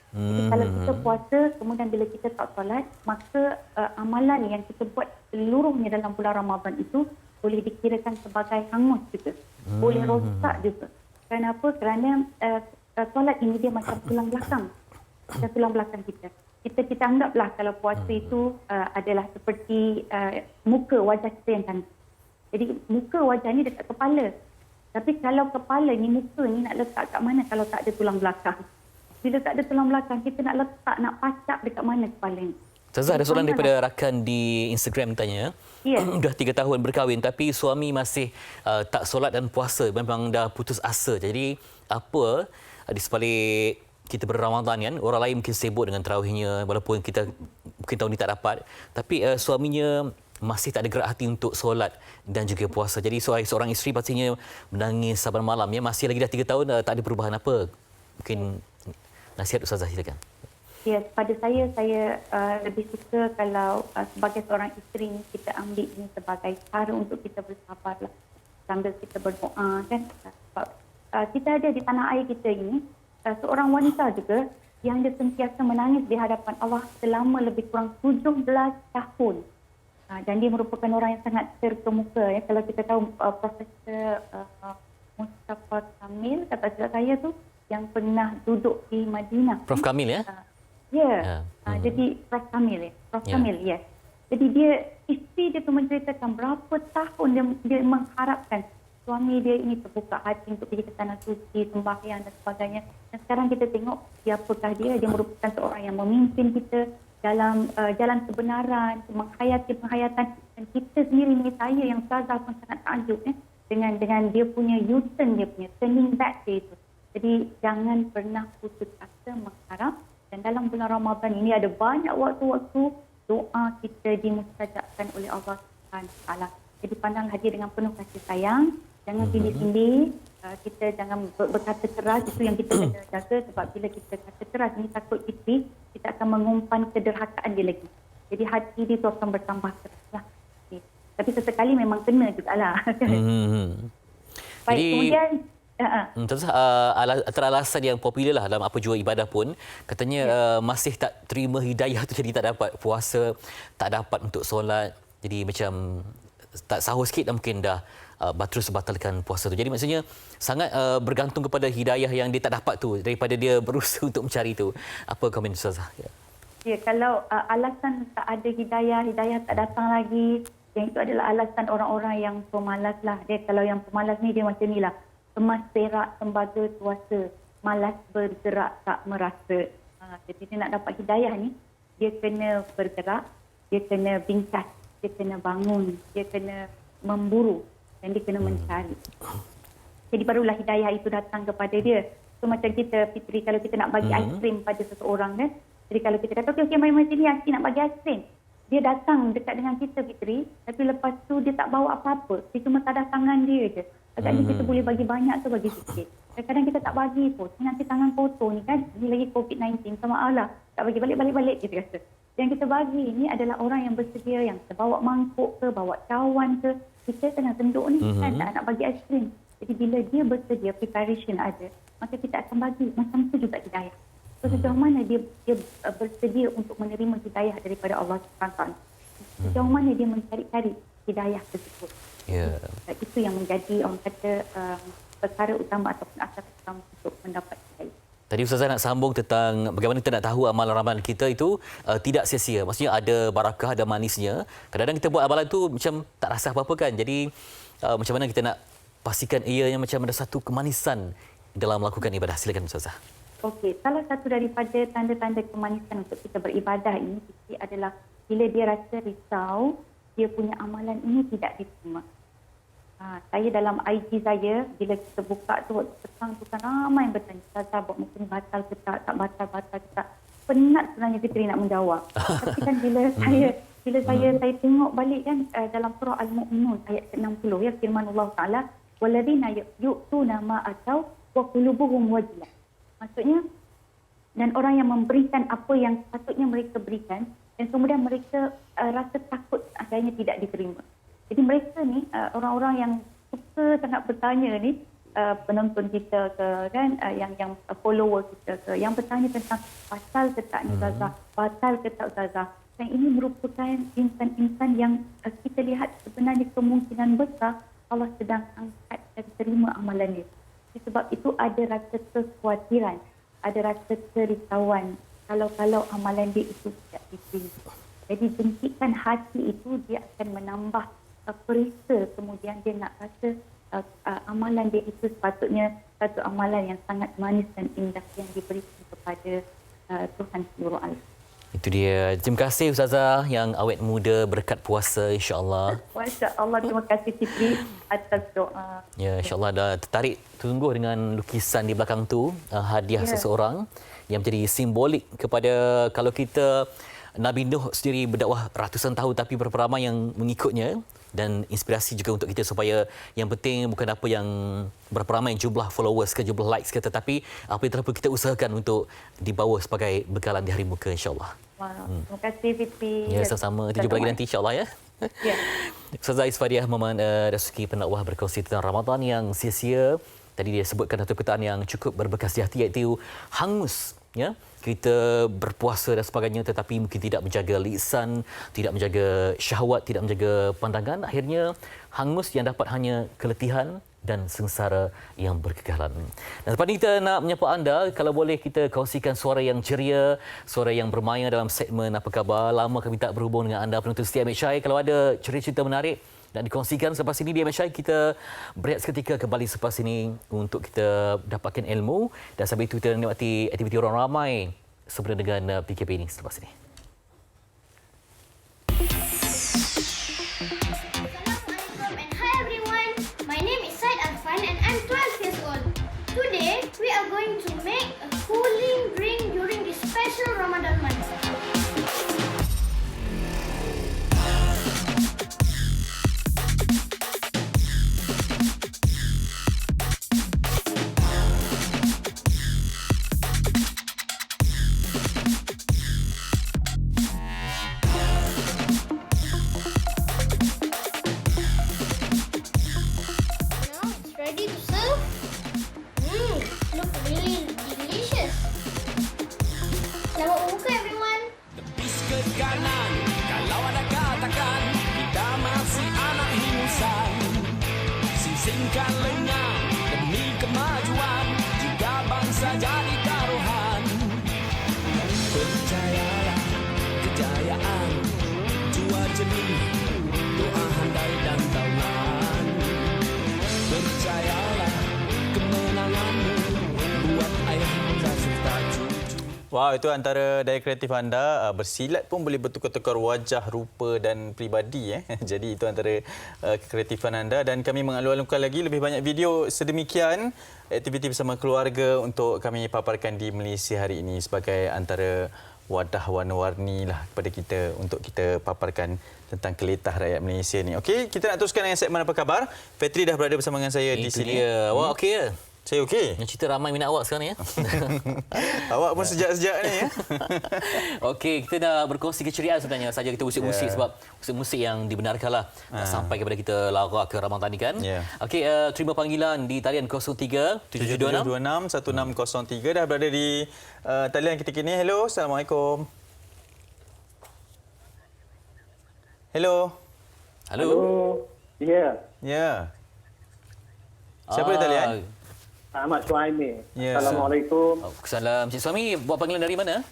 Jadi kalau kita puasa, kemudian bila kita tak solat, maka amalan yang kita buat seluruhnya dalam bulan Ramadan itu boleh dikirakan sebagai hangus juga. Boleh rosak juga. Kenapa? Kerana solat ini dia macam tulang belakang. Macam tulang belakang kita. Kita anggaplah kalau puasa itu adalah seperti muka wajah kita yang cantik. Jadi muka wajah ni dekat kepala. Tapi kalau kepala ni, muka ni nak letak kat mana kalau tak ada tulang belakang? Bila tak ada tulang belakang, kita nak letak, nak pacak dekat mana kepala ni? Ustazah, ada soalan daripada rakan di Instagram tanya. Ya. Dah 3 tahun berkahwin tapi suami masih tak solat dan puasa. Memang dah putus asa. Jadi apa di sebalik kita berRamadan kan, orang lain mungkin sibuk dengan tarawihnya walaupun kita mungkin tahun ni tak dapat. Tapi suaminya masih tak ada gerak hati untuk solat dan juga puasa. Jadi seorang isteri pastinya menangis saban malam. Ya. Masih lagi dah 3 tahun tak ada perubahan apa. Mungkin nasihat Ustazah, silakan. Ya, pada saya lebih suka kalau sebagai seorang isteri kita ambil ini sebagai cara untuk kita bersabarlah sambil kita berdoa kan. Sebab kita ada di tanah air kita ini seorang wanita juga yang dia sentiasa menangis di hadapan Allah selama lebih kurang 17 tahun. Dan dia merupakan orang yang sangat terkemuka. Ya. Kalau kita tahu Profesor Mustafa Kamil, kata saya tu, yang pernah duduk di Madinah. Prof Kamil ya? Ya. Jadi Prof Kamil ya. Prof Kamil, ya. Jadi dia, isteri dia tu menceritakan berapa tahun dia mengharapkan suami dia ini terbuka hati untuk pergi ke tanah suci, sembahyang dan sebagainya. Dan sekarang kita tengok siapakah dia. Dia merupakan seorang yang memimpin kita dalam jalan kebenaran, menghayati penghayatan. Dan kita sendiri ni, saya yang Ustazah pun sangat takjub dengan dia punya U-turn, dia punya turning back dia itu. Jadi jangan pernah putus asa mengharap. Dan dalam bulan Ramadan ini ada banyak waktu-waktu doa kita dimustajabkan oleh Allah SWT. Jadi pandanglah dia dengan penuh kasih sayang Jangan pilih-pilih, kita jangan berkata keras, itu yang kita kena jaga sebab bila kita kata keras ni takut kita akan mengumpan kederhakaan dia lagi. Jadi hati dia tu akan bertambah keras lah. Okay. Tapi sesekali memang kena jugalah. Jadi, Baik, kemudian antara alasan yang popular lah dalam apa jua ibadah pun, katanya masih tak terima hidayah tu, jadi tak dapat puasa, tak dapat untuk solat. Jadi macam tak sahur sikit dah mungkin dah terus batalkan puasa tu. Jadi maksudnya sangat bergantung kepada hidayah yang dia tak dapat tu daripada dia berusaha untuk mencari tu. Apa komen Ustazah? Ya, kalau alasan tak ada hidayah tak datang lagi, yang itu adalah alasan orang-orang yang pemalas lah. Dia kalau yang pemalas ni dia macam ni lah. Kemas perak, tembaga, tuasa, malas bergerak, tak merasa. Jadi dia nak dapat hidayah ni, dia kena bergerak, dia kena bingkas, dia kena bangun, dia kena memburu dan dia kena mencari. Jadi barulah hidayah itu datang kepada dia. So macam kita, Fitri, kalau kita nak bagi aiskrim pada seseorang kan, jadi kalau kita kata, okey, mari sini, Aci nak bagi aiskrim. Dia datang dekat dengan kita, Fitri, tapi lepas tu dia tak bawa apa-apa. Dia cuma tadah tangan dia je. Agaknya kita boleh bagi banyak atau bagi sikit. Kadang-kadang kita tak bagi pun. Nanti tangan kotor ni kan, ni lagi COVID-19, sama Allah. Tak bagi balik, kita kata. Yang kita bagi ni adalah orang yang bersedia, yang bawa mangkuk ke, bawa cawan ke. Kita tengah tenduk ni kan, tak nak bagi aiskrim. Jadi bila dia bersedia, preparation ada, maka kita akan bagi. Macam tu juga hidayah. So, sejauh mana dia bersedia untuk menerima hidayah daripada Allah SWT. Sejauh mana dia mencari-cari hidayah tersebut. Itu yang menjadi orang kata perkara utama ataupun asas utama untuk mendapat hidayah. Tadi Ustazah nak sambung tentang bagaimana kita nak tahu amalan-amalan kita itu tidak sia-sia. Maksudnya ada barakah, ada manisnya. Kadang-kadang kita buat amalan tu macam tak rasa apa-apa kan. Jadi macam mana kita nak pastikan ianya macam ada satu kemanisan dalam melakukan ibadah. Silakan Ustazah. Okey, salah satu daripada tanda-tanda kemanisan untuk kita beribadah ini adalah bila dia rasa risau, dia punya amalan ini tidak diterima. Saya dalam IG saya, bila kita buka tu, petang tu kan ramai yang bertanya, Ustazah buat macam ni batal ke tak batal ke tak. Penat sebenarnya Fitri nak menjawab. Tapi kan bila saya tengok balik kan dalam surah Al-Mu'minun ayat 60 ya, firman Allah Ta'ala, walladzina yu'tuna ma atau wa qulubuhum wajilah. Maksudnya, dan orang yang memberikan apa yang patutnya mereka berikan, dan kemudian mereka rasa takut adanya tidak diterima. Jadi mereka ni, orang-orang yang suka sangat bertanya ni, penonton kita ke, kan, yang follower kita ke, yang bertanya tentang batal ke tak ni Ustazah, batal ke tak Ustazah. Dan ini merupakan insan-insan yang kita lihat sebenarnya kemungkinan besar Allah sedang angkat dan terima amalan dia. Sebab itu ada rasa kekhawatiran, ada rasa kerisauan kalau amalan dia itu tidak diterima. Jadi jentikan hati itu dia akan menambah perisa, kemudian dia nak rasa amalan dia itu sepatutnya satu amalan yang sangat manis dan indah yang diberikan kepada Tuhan seluruh alam. Itu dia. Terima kasih Ustazah yang awet muda berkat puasa, insya-Allah. Masya-Allah, terima kasih Fitri atas doa. Ya, insya-Allah dah tertarik tunggu dengan lukisan di belakang tu, hadiah seseorang yang menjadi simbolik kepada kalau kita Nabi Nuh sendiri berdakwah ratusan tahun tapi berapa ramai yang mengikutnya, dan inspirasi juga untuk kita supaya yang penting bukan apa yang berapa ramai jumlah followers ke jumlah likes ke, tetapi apa yang telah kita usahakan untuk dibawa sebagai bekalan di hari muka, insya-Allah. Terima kasih Fitri. Ya, sama-sama. Kita jumpa lagi nanti insya-Allah ya. Ya. Ustazah Isfadiah Muhammad Dasuki pendakwah berkongsi tentang Ramadan yang sia-sia. Tadi dia sebutkan satu perkataan yang cukup berbekas di hati, iaitu hangus. Ya, kita berpuasa dan sebagainya tetapi mungkin tidak menjaga lisan, tidak menjaga syahwat, tidak menjaga pandangan, akhirnya hangus yang dapat hanya keletihan dan sengsara yang berkekalan. Dan lepas ini kita nak menyapa anda, kalau boleh kita kongsikan suara yang ceria, suara yang bermaya dalam segmen Apa Khabar. Lama kami tak berhubung dengan anda penonton setia MHI. Kalau ada cerita-cerita menarik dan dikongsikan selepas ini di MHI, kita berehat seketika kembali selepas ini untuk kita dapatkan ilmu, dan sambil itu kita nikmati aktiviti orang ramai sempena dengan PKP ini selepas ini. Assalamualaikum and hi everyone. My name is Said Arfan and I'm 12 years old. Today we are going to make a cooling drink during this special Ramadan month. Gulungkan lengan demi kemajuan, juga bangsa jadi taruhan. Percayalah kejayaan, jua jeli, doa handai dan taulan. Percayalah kemenanganmu, buat ayah serta cucu. Wah, itu antara daya kreatif anda. Bersilat pun boleh bertukar-tukar wajah, rupa dan peribadi. Jadi itu antara kreatifan anda. Dan kami mengalu-alukan lagi lebih banyak video sedemikian aktiviti bersama keluarga untuk kami paparkan di Malaysia hari ini sebagai antara wadah warna-warni lah kepada kita untuk kita paparkan tentang kelitah rakyat Malaysia ni. Okey, kita nak teruskan dengan segmen Apa Khabar. Petri dah berada bersama dengan saya di sini. Dia. Awak okey ke? Saya okey. Yang cerita ramai minat awak sekarang ni ya. Awak pun sejak-sejak ni ya. Okey, kita dah berkongsi keceriaan sebenarnya saja kita musik-musik sebab musik-musik yang dibenarkanlah sampai kepada kita lara ke Ramadan ni kan. Okey, terima panggilan di talian 03 7726 1603 dah berada di talian kita kini. Hello, Assalamualaikum. Hello. Halo. Ya. Ya. Siapa di talian? Ahmad Suhaimi. Ya. Assalamualaikum. Waalaikumsalam. Cik Suhaimi, buat panggilan dari mana?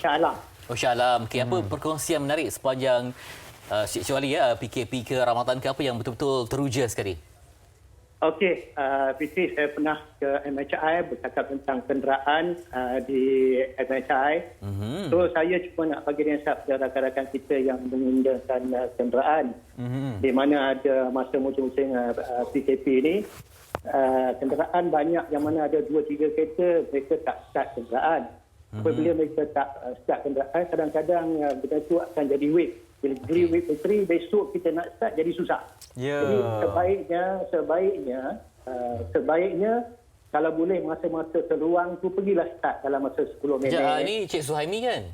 Shah Alam. Oh, Shah Alam. Okey, apa perkongsian menarik sepanjang kecuali PKP ke Ramadan ke apa yang betul-betul teruja sekali? Okey, Fitri, saya pernah ke MHI bercakap tentang kenderaan di MHI. So, saya cuma nak bagi nasihat kepada rakan-rakan kita yang menggunakan kenderaan. Di mana ada masa musim-musim PKP ini, kenderaan banyak yang mana ada 2-3 kereta, mereka tak start kenderaan. Apabila mereka tak start kenderaan, kadang-kadang benda itu akan jadi wait. Bila jadi wait Fitri, besok kita nak start jadi susah. Jadi sebaiknya kalau boleh masa-masa terluang tu pergilah start dalam masa 10 minit. Ini Cik Suhaimi kan?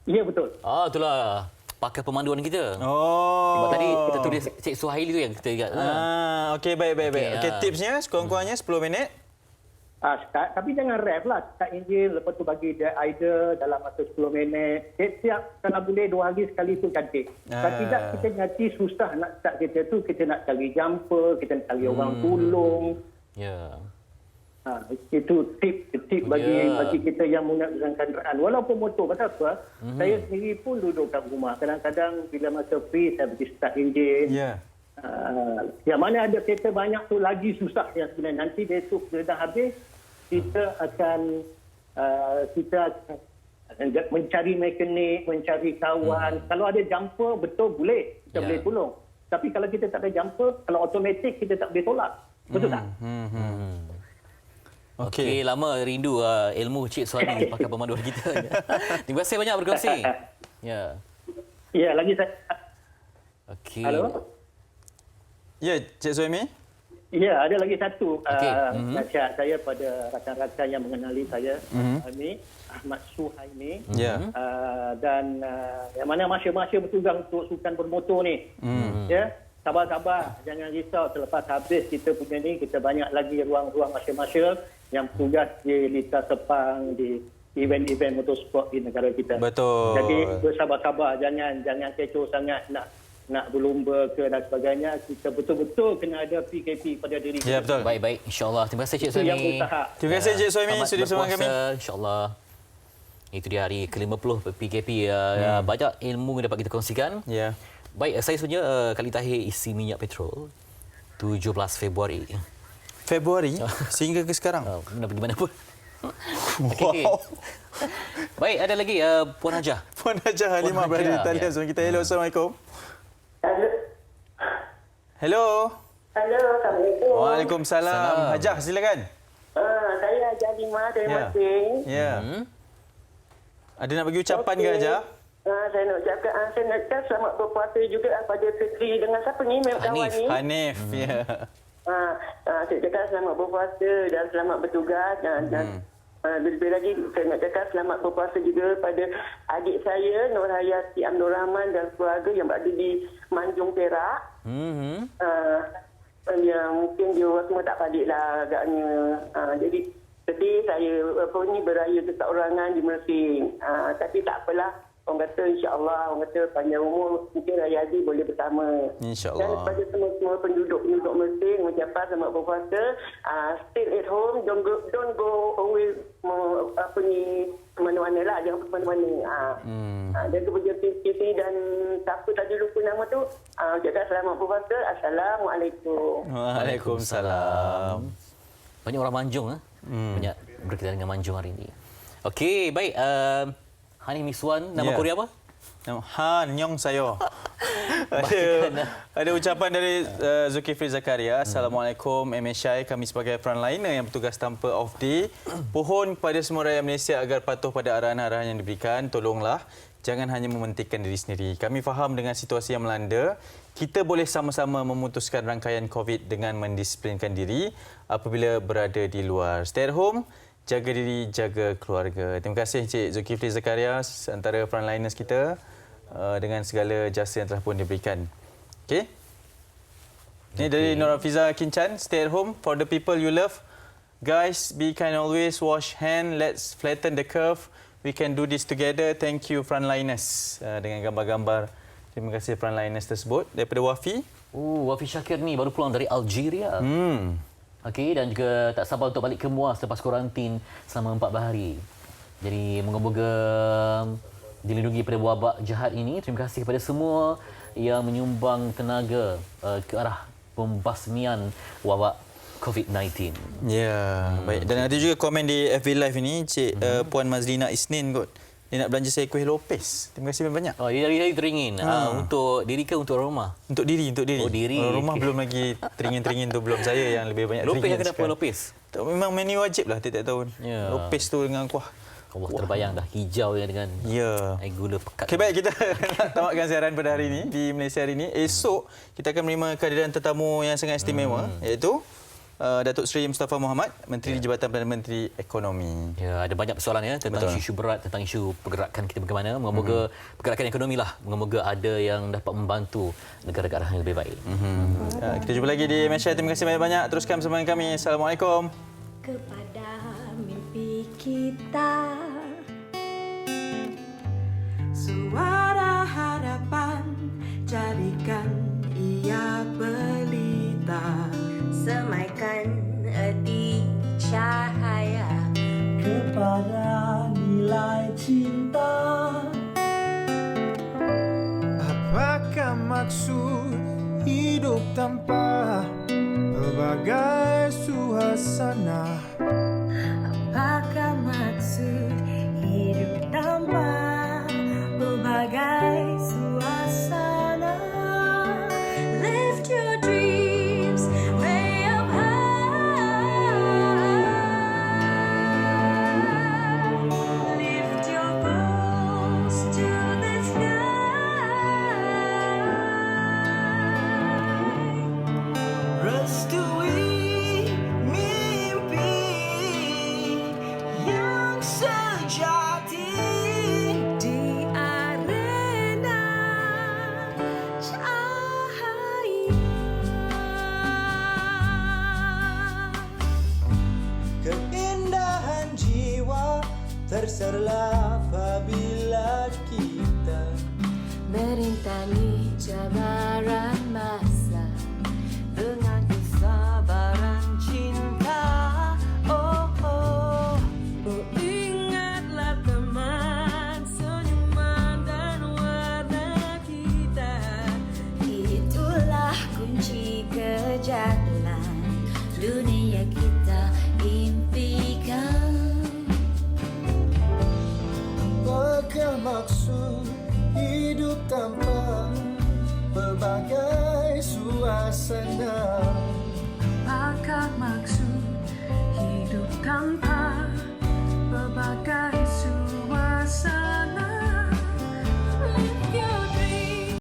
Ya, betul. Itulah pakar pemanduan kita. Oh. Sebab tadi kita tulis Cik Suhaili tu yang kita ingat. Okey, baik. Okey, tipsnya sekurang-kurangnya 10 minit. Start, tapi jangan ref lah. Start enjin, lepas tu bagi dia idle dalam masa 10 minit. Setiap kalau boleh 2 hari sekali tu cantik. Kalau tidak, kita nanti susah nak start kereta tu. Kita nak cari jumper, kita nak cari orang tolong. Itu tip bagi kita yang menggunakan kenderaan. Walaupun motor, pasal apa? Saya sendiri pun duduk kat rumah. Kadang-kadang bila masa free, saya pergi start enjin. Yang mana ada kereta banyak tu lagi susah yang sebenarnya. Nanti besok bila dah habis, kita akan mencari mekanik, mencari kawan. Kalau ada jumper, betul boleh. Kita boleh tolong. Tapi kalau kita tak ada jumper, kalau automatik kita tak boleh tolak. Betul tak? Okey, lama rindu ilmu Cik Suhaimi pakar pemanduan kita. Terima kasih banyak berkongsi. Ya, lagi saya. Okey. Halo. Ya, Cik Suhaimi. Ya, ada lagi satu nasihat saya pada rakan-rakan yang mengenali saya, Ahmad Suhaimi. Dan yang mana masya-masya bertugas untuk sukan bermotor ni. Ya, sabar-sabar, jangan risau. Selepas habis kita punya ni, kita banyak lagi ruang-ruang masya-masya yang bertugas di Lita Sepang, di event-event motorsport di negara kita. Betul. Jadi bersabar-sabar, jangan kecoh sangat nak berlumba ke dan sebagainya. Kita betul-betul kena ada PKP pada diri kita. Ya, betul. Baik. InsyaAllah. Terima kasih Cik Suhaimi. Terima kasih Cik Suhaimi sudi bersama kami. InsyaAllah. Itu dia hari ke-50 PKP. Banyak ilmu yang dapat kita kongsikan. Baik, saya sebenarnya kali terakhir isi minyak petrol 17 Februari. Sehingga ke sekarang? Mana pergi mana pun. Wow. Baik, ada lagi Puan Hajah. Puan Hajah Halimah berada di talian bersama kita. Hello, Assalamualaikum. Hello. Assalamualaikum. Waalaikumsalam. Hajah, silakan. Saya Hajah Halimah dari Masing. Ada nak bagi ucapan ke Hajah? Saya nak ucapkan selamat berpuasa juga pada Fitri dengan siapa ni kawan ni? Hanif. Saya cakap selamat berpuasa dan selamat bertugas dan lebih lagi saya nak cakap selamat berpuasa juga pada adik saya Nur Hayati Abdul Rahman dan keluarga yang berada di Manjung Perak. Yang mungkin dia semua tak padik lah agaknya. Jadi sedih saya beraya keseorangan di Mersing. Tapi tak apalah. orang kata insya-Allah, orang kata panjang umur, mungkin Raya Haji boleh bersama. InsyaAllah. Dan kepada semua penduduk-penduduk Mesir, mengucapkan selamat berpuasa, stay at home, don't go away mana-mana lah, jangan pergi mana-mana. Jaga berjaya dan siapa tadi lupa nama tu, ucapkan selamat berpuasa. Assalamualaikum. Waalaikumsalam. Banyak orang Manjung, banyak berkaitan dengan Manjung hari ini. Okey, baik. Hani Miswan, nama Korea apa? Han Nyong Sayo. Ada ucapan dari Zulkifli Zakaria. Assalamualaikum MHI, kami sebagai frontliner yang bertugas tanpa off day, pohon kepada semua rakyat Malaysia agar patuh pada arahan-arahan yang diberikan. Tolonglah jangan hanya mementingkan diri sendiri. Kami faham dengan situasi yang melanda, kita boleh sama-sama memutuskan rangkaian COVID dengan mendisiplinkan diri apabila berada di luar. Stay at home, jaga diri, jaga keluarga. Terima kasih Encik Zulkifli Zakaria, antara frontliners kita, dengan segala jasa yang telah pun diberikan. Okey. Ini dari Nur Hafiza Kincan. Stay at home for the people you love. Guys, be kind always. Wash hand. Let's flatten the curve. We can do this together. Thank you frontliners. Dengan gambar-gambar. Terima kasih frontliners tersebut. Daripada Wafi. Wafi Syakir ni baru pulang dari Algeria. Okey, dan juga tak sabar untuk balik ke Muar selepas kuarantin selama 14 hari. Jadi moga-moga dilindungi pada wabak jahat ini. Terima kasih kepada semua yang menyumbang tenaga ke arah pembasmian wabak COVID-19. Ya, baik. Dan ada juga komen di FB Live ini, Cik Puan Mazlina Isnin kot. Dia nak belanja saya kuih Lopez. Terima kasih banyak. Oh, dia dari teringin. Untuk diri ke untuk rumah? Untuk diri, untuk diri. Oh, diri. Rumah belum lagi teringin-teringin tu belum. Saya yang lebih banyak Lopez teringin. yang kenapa Lopez? Memang menu wajib lah tiap-tiap tahun. Ya. Lopez tu dengan kuah. Allah, terbayang dah hijau dengan air gula pekat. Okay, baik, kita nak tamatkan siaran pada hari ini di Malaysia hari ini. Esok kita akan menerima kehadiran tetamu yang sangat istimewa, iaitu Datuk Seri Mustafa Mohamed, Menteri Jabatan Perdana Menteri Ekonomi. Ya, ada banyak persoalan ya tentang isu berat, tentang isu pergerakan kita bagaimana. Moga-moga pergerakan ekonomi lah, moga-moga ada yang dapat membantu negara ke arah yang lebih baik. Kita jumpa lagi di Malaysia. Terima kasih banyak-banyak. Teruskan bersama kami. Assalamualaikum. Kepada mimpi kita, suara harapan, jadikan ia pelita, semaikan erti cahaya kepada nilai cinta. Apakah maksud hidup tanpa pelbagai suasana? Apakah maksud hidup tanpa pelbagai suasana? Lift your dreams way up high. Lift your goals to the sky. Restui mimpi yang sejati di arena cahaya. Keindahan jiwa terserlah apabila kita merintangi cabaran masa.